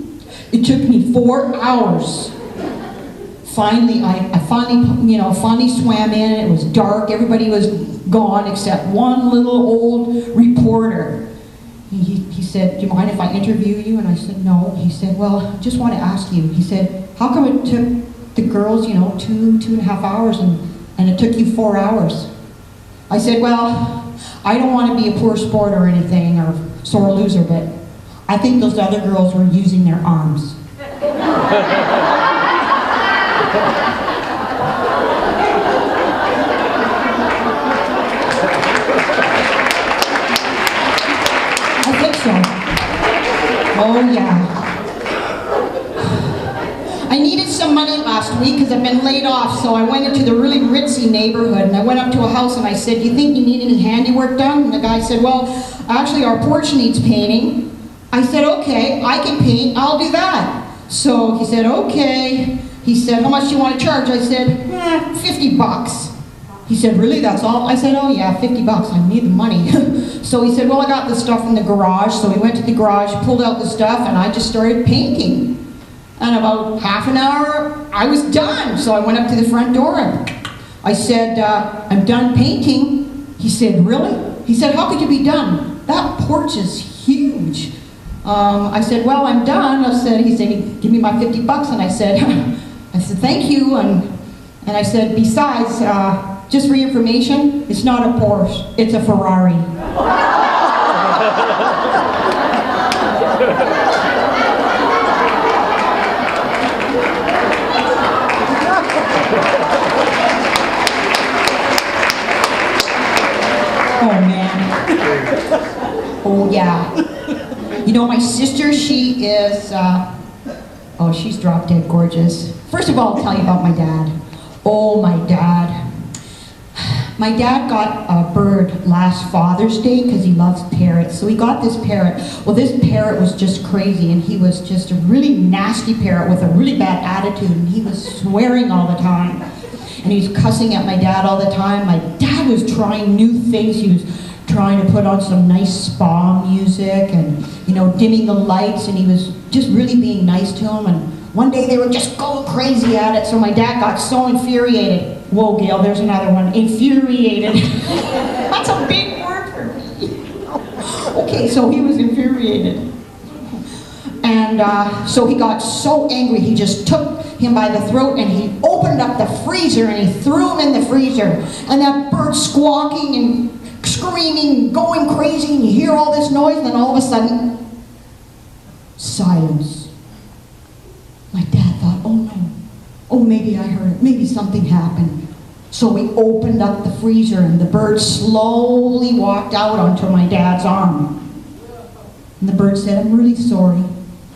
It took me 4 hours. Finally, I finally swam in. It was dark. Everybody was gone except one little old reporter. He said, "Do you mind if I interview you?" And I said, "No." He said, "Well, just want to ask you." He said, "How come it took the girls, 2.5 hours and it took you 4 hours?" I said, "Well, I don't want to be a poor sport or anything or sore loser, but I think those other girls were using their arms." Oh yeah. I needed some money last week because I've been laid off, so I went into the really ritzy neighborhood and I went up to a house and I said, "Do you think you need any handiwork done?" And the guy said, "Well, actually our porch needs painting." I said, okay, I can paint, I'll do that. So he said, okay. He said, how much do you want to charge? I said, $50. He said, really, that's all? I said, oh yeah, $50, I need the money. So he said, well, I got the stuff in the garage. So we went to the garage, pulled out the stuff, and I just started painting. And about half an hour, I was done. So I went up to the front door and I said, I'm done painting. He said, really? He said, how could you be done? That porch is huge. I said, well, I'm done. He said, give me my $50. And I said, thank you. And I said, besides, just for your information, it's not a Porsche, it's a Ferrari. Oh man. Oh yeah. You know, my sister, she is, oh, she's drop dead gorgeous. First of all, I'll tell you about my dad. Oh, my dad. My dad got a bird last Father's Day because he loves parrots. So he got this parrot. Well, this parrot was just crazy, and he was just a really nasty parrot with a really bad attitude, and he was swearing all the time. And he was cussing at my dad all the time. My dad was trying new things. He was trying to put on some nice spa music and, you know, dimming the lights, and he was just really being nice to him. And one day they were just going crazy at it, so my dad got so infuriated. Whoa, Gail, there's another one. Infuriated. That's a big word for me. Okay, so he was infuriated. And so he got so angry, he just took him by the throat and he opened up the freezer and he threw him in the freezer. And that bird squawking and screaming, going crazy, and you hear all this noise, and then all of a sudden, silence. My dad thought, oh no, oh maybe I heard it, maybe something happened. So we opened up the freezer and the bird slowly walked out onto my dad's arm. And the bird said, I'm really sorry.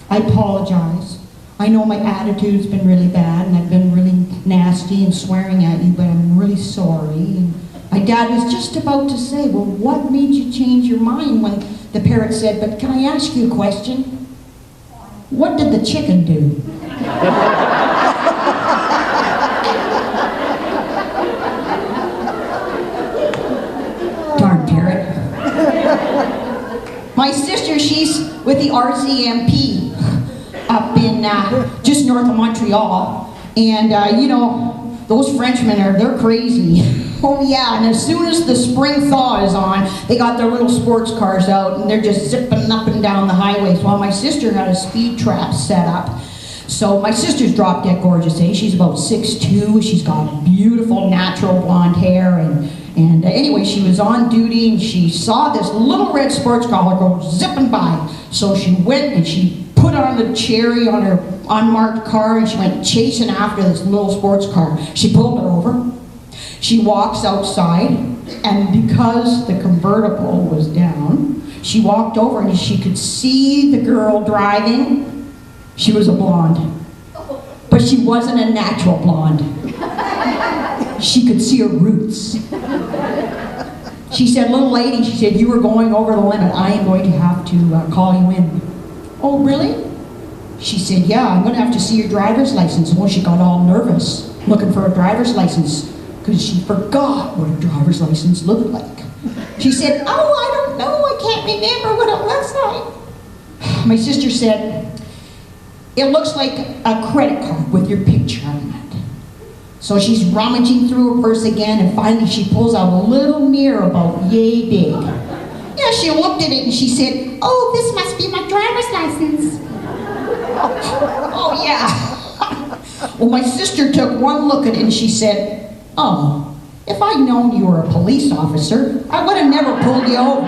I apologize. I know my attitude's been really bad and I've been really nasty and swearing at you, but I'm really sorry. And my dad was just about to say, well, what made you change your mind? When the parrot said, but can I ask you a question? What did the chicken do? Darn parrot. My sister, she's with the RCMP up in just north of Montreal. And you know, those Frenchmen they're crazy. Oh yeah, and as soon as the spring thaw is on, they got their little sports cars out and they're just zipping up and down the highways. While my sister had a speed trap set up. So my sister's drop dead gorgeous, eh? She's about 6'2", she's got beautiful natural blonde hair, and anyway, she was on duty and she saw this little red sports car go zipping by. So she went and she put on the cherry on her unmarked car and she went chasing after this little sports car. She pulled it over. She walks outside, and because the convertible was down, she walked over and she could see the girl driving. She was a blonde, but she wasn't a natural blonde. She could see her roots. She said, little lady, she said, you were going over the limit. I am going to have to call you in. Oh, really? She said, yeah, I'm going to have to see your driver's license. Well, she got all nervous, looking for a driver's license, because she forgot what a driver's license looked like. She said, oh, I don't know, I can't remember what it looks like. My sister said, it looks like a credit card with your picture on it. So she's rummaging through her purse again, and finally she pulls out a little mirror about yay big. Yeah, she looked at it and she said, oh, this must be my driver's license. Oh, yeah. Well, my sister took one look at it and she said, oh, if I'd known you were a police officer, I would have never pulled you over.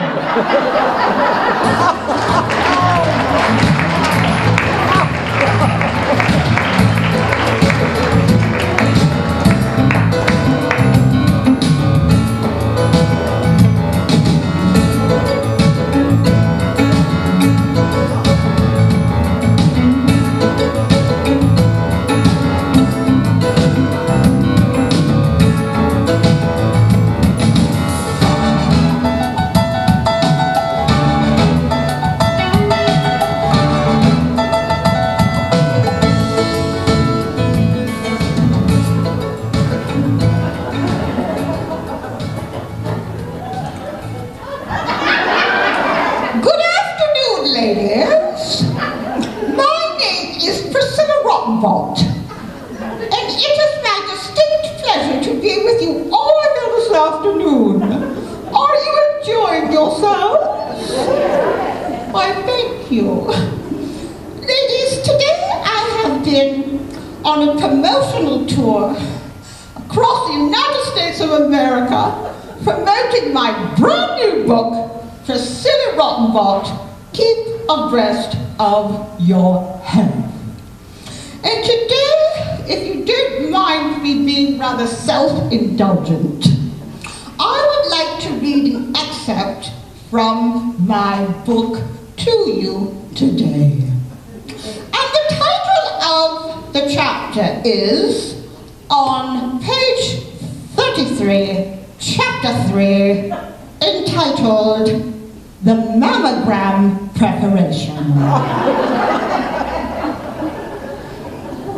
to be with you all here this afternoon. Are you enjoying yourselves? Why, thank you. Ladies, today I have been on a promotional tour across the United States of America, promoting my brand new book, Priscilla Rottenbot, Keep Abreast of Your Health. And today, if you don't mind me being rather self-indulgent, I would like to read an excerpt from my book to you today. And the title of the chapter is on page 33, chapter 3, entitled The Mammogram Preparation.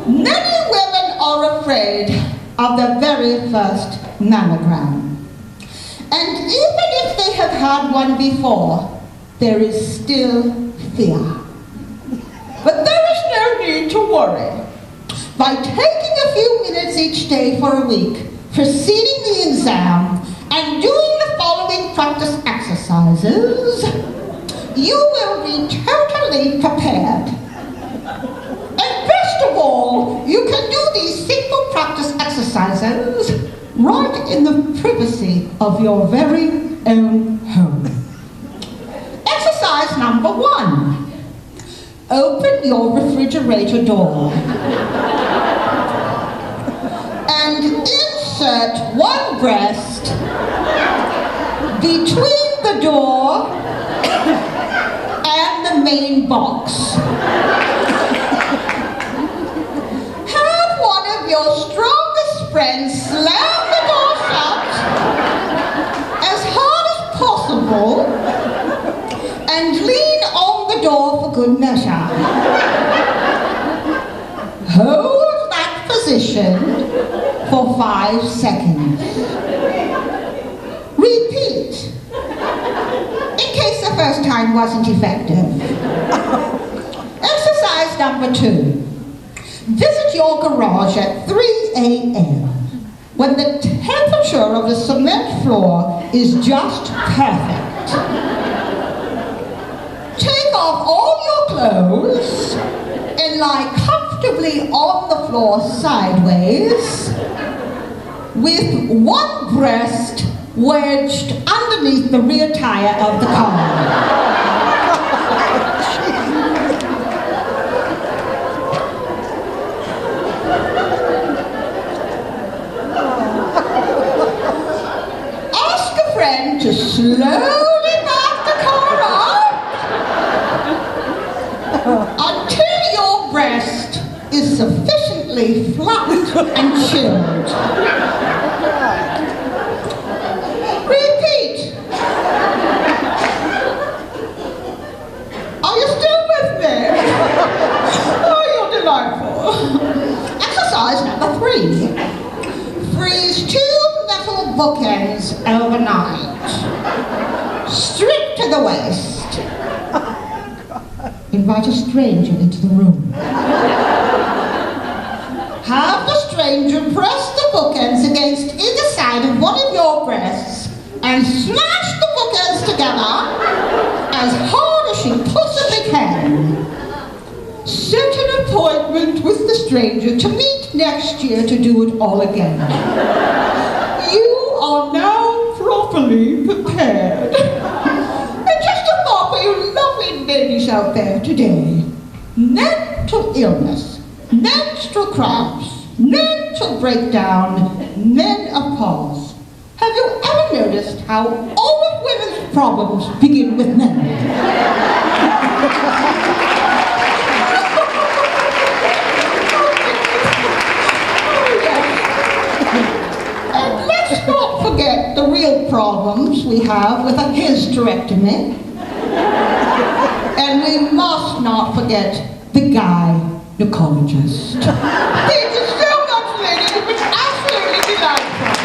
Many women are afraid of the very first mammogram. And even if they have had one before, there is still fear. But there is no need to worry. By taking a few minutes each day for a week, preceding the exam, and doing the following practice exercises, you will be totally prepared. And best of all, you can do these simple practice exercises right in the privacy of your very own home. Exercise number 1. Open your refrigerator door and insert one breast between the door and the main box. Have one of your strongest friends slam the door shut as hard as possible and lean on the door for good measure. Hold that position for 5 seconds. Repeat, in case the first time wasn't effective. Exercise number 2. Visit your garage at 3 a.m. when the temperature of the cement floor is just perfect. Take off all your clothes and lie comfortably on the floor sideways with one breast wedged underneath the rear tire of the car. To slowly back the car up until your breast is sufficiently flat and chilled. Repeat. Are you still with me? Oh, you're delightful. Exercise number 3. Freeze 2 metal bookends overnight. Stripped to the waist. Invite a stranger into the room. Have the stranger press the bookends against either side of one of your breasts and smash the bookends together as hard as she possibly can. Set an appointment with the stranger to meet next year to do it all again. You are now properly prepared. And just a thought for you lovely ladies out there today. Mental illness, menstrual cramps, mental breakdown, menopause. Have you ever noticed how all of women's problems begin with men? And let's not forget the real problems we have with a hysterectomy. And we must not forget the gynecologist. Thank you so much, ladies. It was absolutely delightful.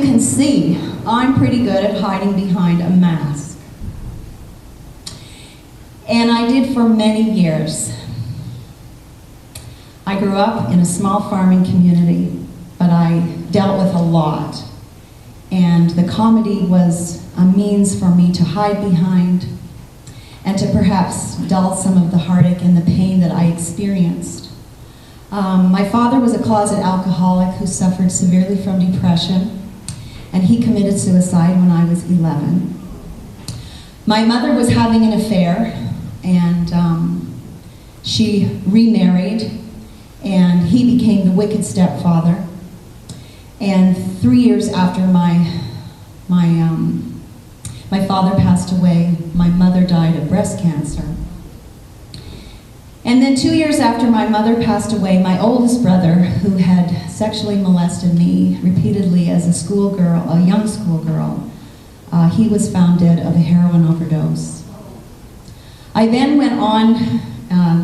can see, I'm pretty good at hiding behind a mask. And I did for many years. I grew up in a small farming community, but I dealt with a lot. And the comedy was a means for me to hide behind and to perhaps dull some of the heartache and the pain that I experienced. My father was a closet alcoholic who suffered severely from depression, and he committed suicide when I was 11. My mother was having an affair, and she remarried, and he became the wicked stepfather. And 3 years after my father passed away, my mother died of breast cancer. And then 2 years after my mother passed away, my oldest brother, who had sexually molested me repeatedly as a schoolgirl, a young schoolgirl, he was found dead of a heroin overdose. I then went on,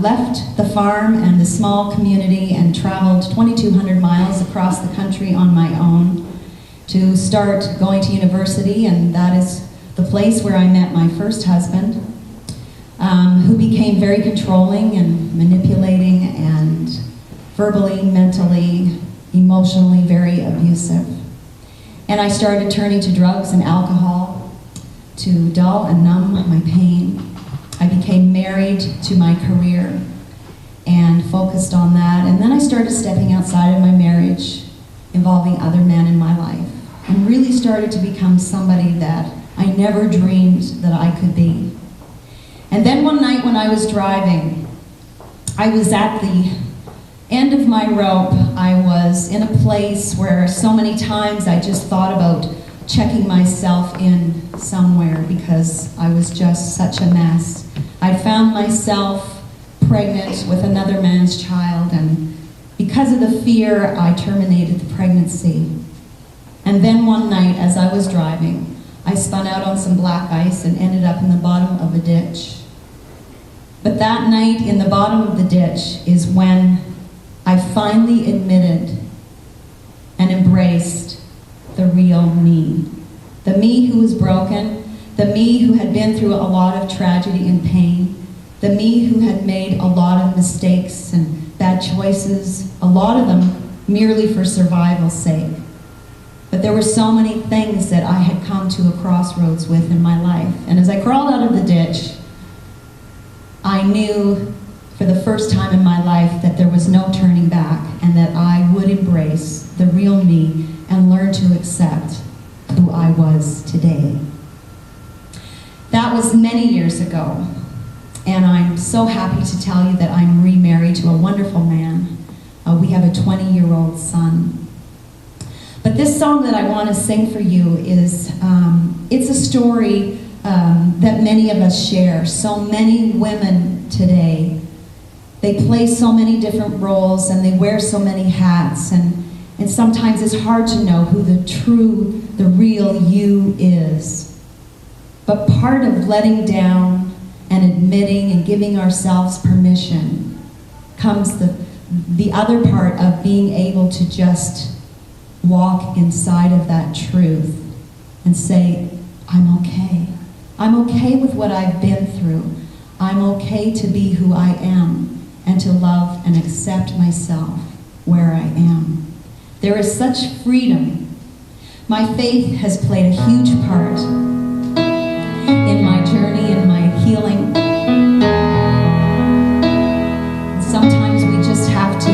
left the farm and the small community and traveled 2,200 miles across the country on my own to start going to university, and that is the place where I met my first husband, who became very controlling and manipulating and verbally, mentally, emotionally very abusive. And I started turning to drugs and alcohol to dull and numb my pain. I became married to my career and focused on that. And then I started stepping outside of my marriage, involving other men in my life, and really started to become somebody that I never dreamed that I could be. And then one night when I was driving, I was at the end of my rope. I was in a place where so many times I just thought about checking myself in somewhere because I was just such a mess. I found myself pregnant with another man's child, and because of the fear, I terminated the pregnancy. And then one night, as I was driving, I spun out on some black ice and ended up in the bottom of a ditch. But that night in the bottom of the ditch is when I finally admitted and embraced the real me. The me who was broken, the me who had been through a lot of tragedy and pain, the me who had made a lot of mistakes and bad choices, a lot of them merely for survival's sake. But there were so many things that I had come to a crossroads with in my life. And as I crawled out of the ditch, I knew for the first time in my life that there was no turning back and that I would embrace the real me and learn to accept who I was today. That was many years ago, and I'm so happy to tell you that I'm remarried to a wonderful man. We have a 20-year-old son. But this song that I want to sing for you is, it's a story that many of us share. So many women today, they play so many different roles and they wear so many hats, and sometimes it's hard to know who the real you is. But part of letting down and admitting and giving ourselves permission comes the other part of being able to just walk inside of that truth and say, I'm okay. I'm okay with what I've been through. I'm okay to be who I am and to love and accept myself where I am. There is such freedom. My faith has played a huge part in my journey, in my healing. Sometimes we just have to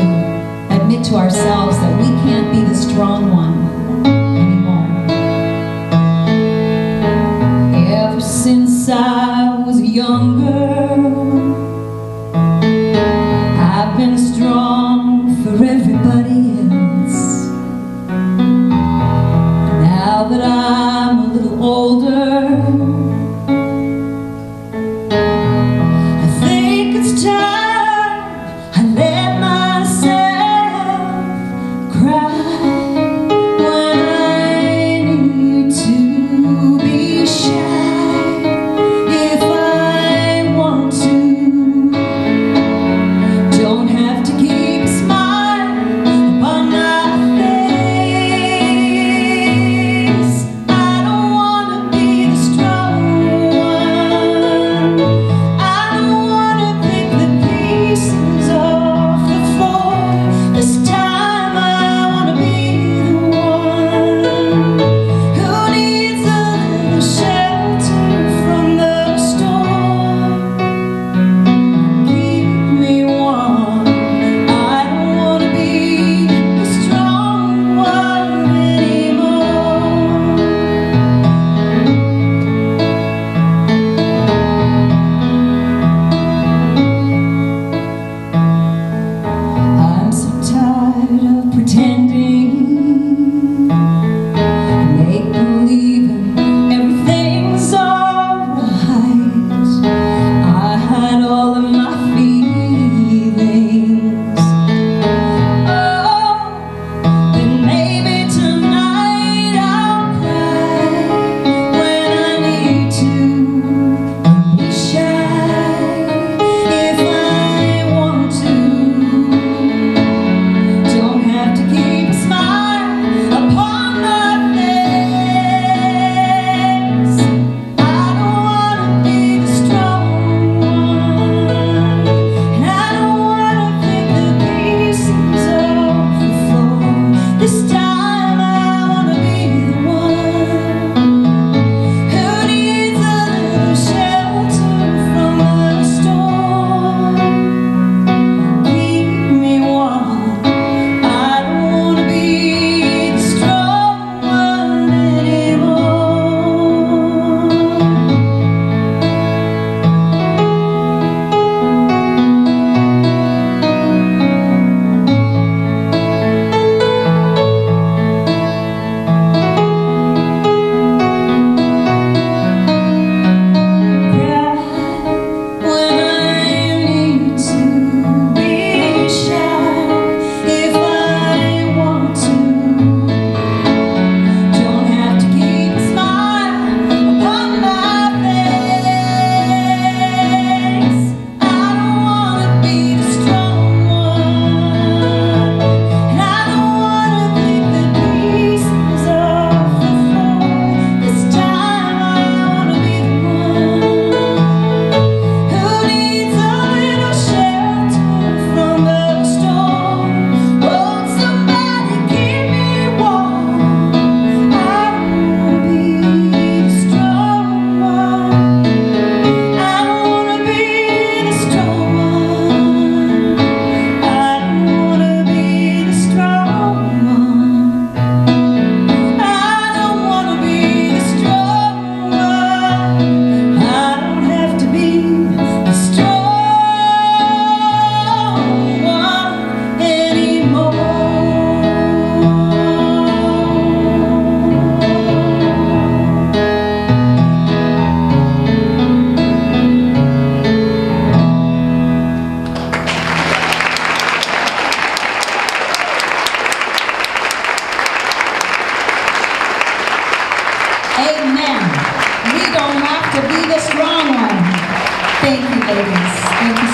admit to ourselves that we can't be the strong one anymore. Ever since I was younger, I've been strong for everybody else. Now that I'm a little older, I think it's time I let myself cry when I need to be shy. If I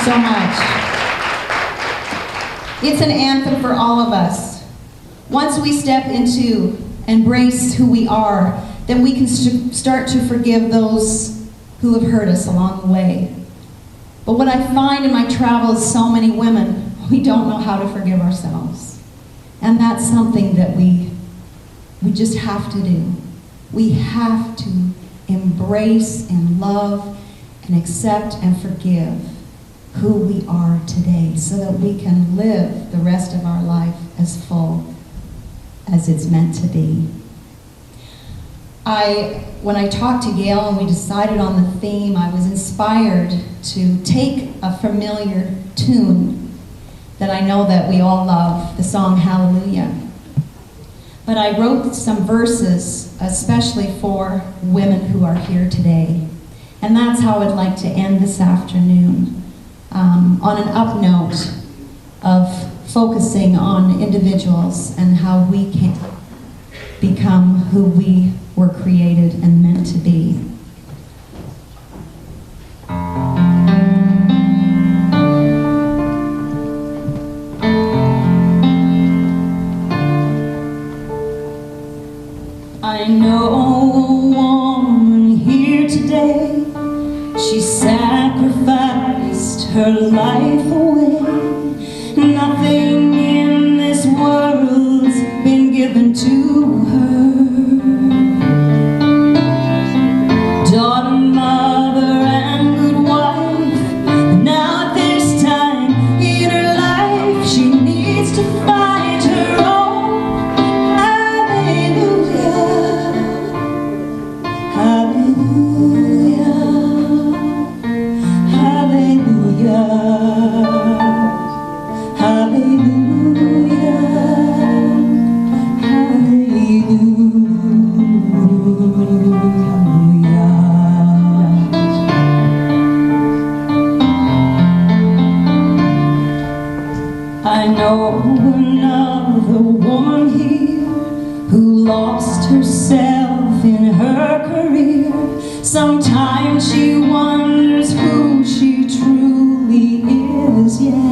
so much. It's an anthem for all of us. Once we step into, embrace who we are, then we can start to forgive those who have hurt us along the way. But what I find in my travels, so many women, we don't know how to forgive ourselves. And that's something that we just have to do. We have to embrace and love and accept and forgive who we are today so that we can live the rest of our life as full as it's meant to be. When I talked to Gail and we decided on the theme, I was inspired to take a familiar tune that I know that we all love, the song Hallelujah. But I wrote some verses especially for women who are here today. And that's how I'd like to end this afternoon, on an up note of focusing on individuals and how we can become who we were created and meant to be. I know a woman here today. She sacrificed her life away. Nothing in this world's been given to her. Daughter, mother, and good wife. Now at this time in her life, she needs to find her own. Hallelujah, hallelujah, hallelujah, hallelujah, I know another woman here who lost herself in her career. Sometimes she wonders who she truly is, yeah.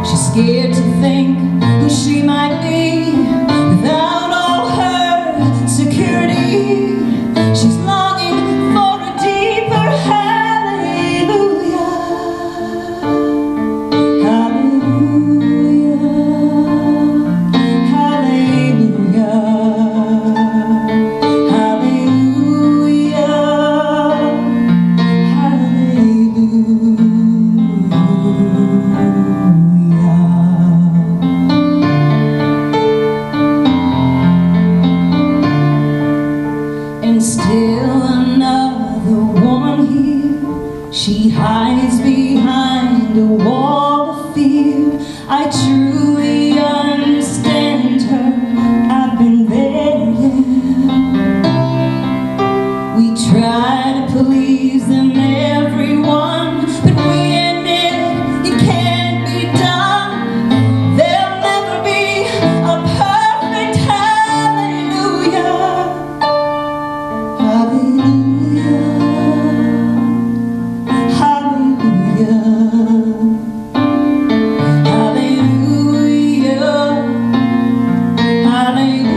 She's scared to think who she might be without all her security. She's longing for a deeper hallelujah. Hallelujah, hallelujah, hallelujah, And still another woman here, she hides behind a wall of fear. I truly understand her, I've been there, yeah. We try to please them, everyone, but we admit it can't be done. There'll never be a perfect hallelujah. Hallelujah, hallelujah, hallelujah, hallelujah.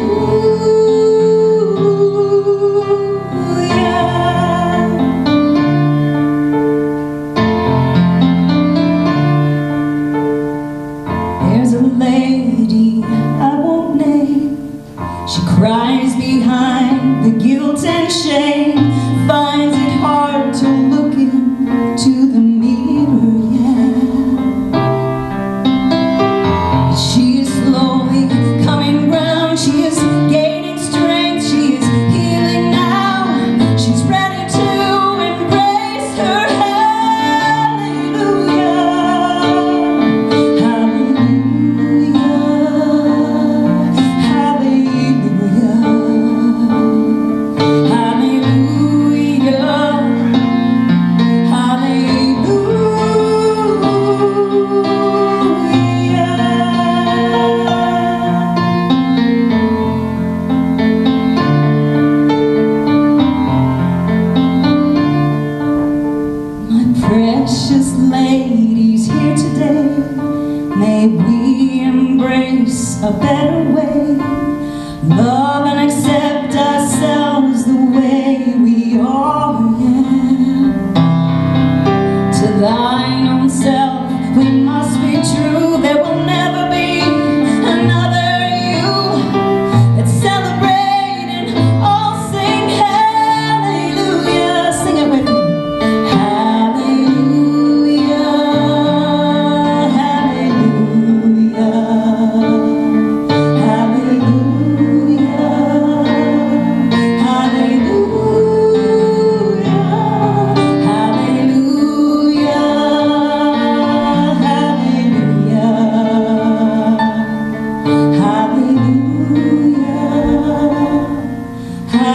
There's a lady I won't name. She cries behind the guilt and shame, finds it hard to look into the mirror, yeah. She is slowly coming round, she is gaining strength, she is healing now, she's ready to embrace her hallelujah. Hallelujah, hallelujah, hallelujah.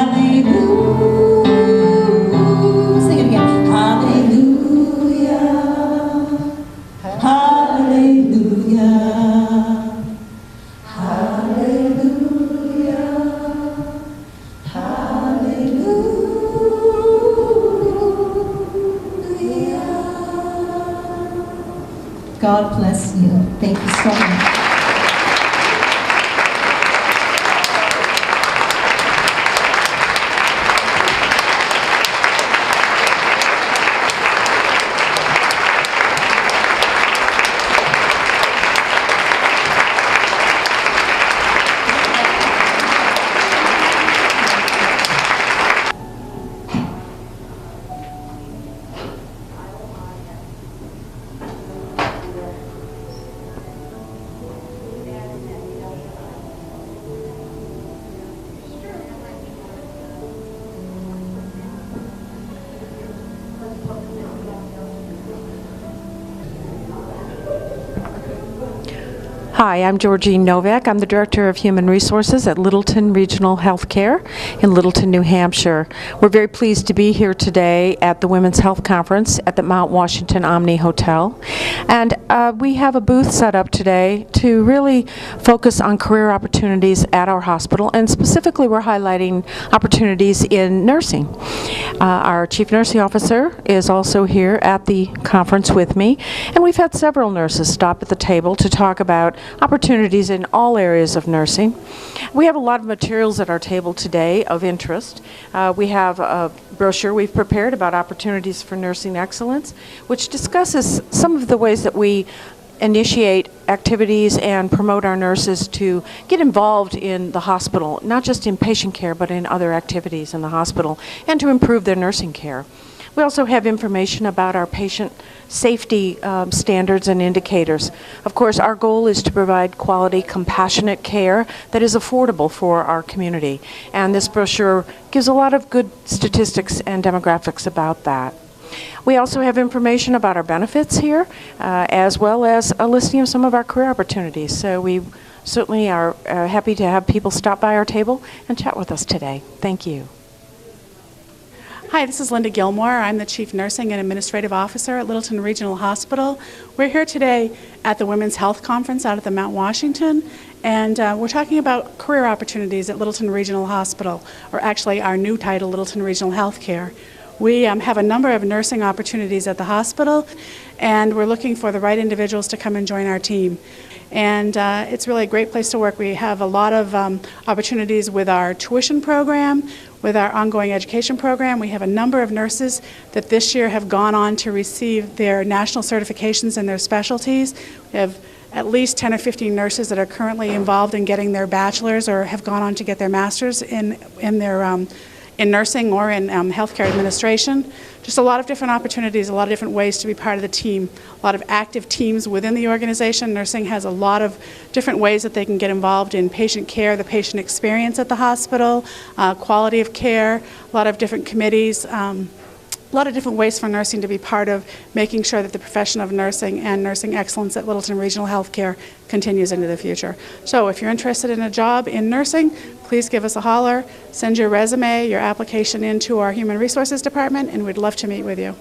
Hallelujah. Sing it again. Hallelujah. Hallelujah. Hallelujah. Hallelujah. God bless you. Thank you so much. Hi, I'm Georgine Novak. I'm the Director of Human Resources at Littleton Regional Healthcare in Littleton, New Hampshire. We're very pleased to be here today at the Women's Health Conference at the Mount Washington Omni Hotel. And we have a booth set up today to really focus on career opportunities at our hospital, and specifically we're highlighting opportunities in nursing. Our Chief Nursing Officer is also here at the conference with me, and we've had several nurses stop at the table to talk about opportunities in all areas of nursing. We have a lot of materials at our table today of interest. We have a brochure we've prepared about opportunities for nursing excellence, which discusses some of the ways that we initiate activities and promote our nurses to get involved in the hospital, not just in patient care, but in other activities in the hospital, and to improve their nursing care. We also have information about our patient safety standards and indicators. Of course, our goal is to provide quality, compassionate care that is affordable for our community. And this brochure gives a lot of good statistics and demographics about that. We also have information about our benefits here, as well as a listing of some of our career opportunities. So we certainly are happy to have people stop by our table and chat with us today. Thank you. Hi, this is Linda Gilmore. I'm the Chief Nursing and Administrative Officer at Littleton Regional Hospital. We're here today at the Women's Health Conference out at the Mount Washington, and we're talking about career opportunities at Littleton Regional Hospital, or actually our new title, Littleton Regional Healthcare. We have a number of nursing opportunities at the hospital, and we're looking for the right individuals to come and join our team. And it's really a great place to work. We have a lot of opportunities with our tuition program, with our ongoing education program. We have a number of nurses that this year have gone on to receive their national certifications in their specialties. We have at least 10 or 15 nurses that are currently involved in getting their bachelor's or have gone on to get their master's in nursing or in healthcare administration. Just a lot of different opportunities, a lot of different ways to be part of the team, a lot of active teams within the organization. Nursing has a lot of different ways that they can get involved in patient care, the patient experience at the hospital, quality of care, a lot of different committees, a lot of different ways for nursing to be part of making sure that the profession of nursing and nursing excellence at Littleton Regional Healthcare continues into the future. So if you're interested in a job in nursing, please give us a holler, send your resume, your application into our Human Resources Department, and we'd love to meet with you.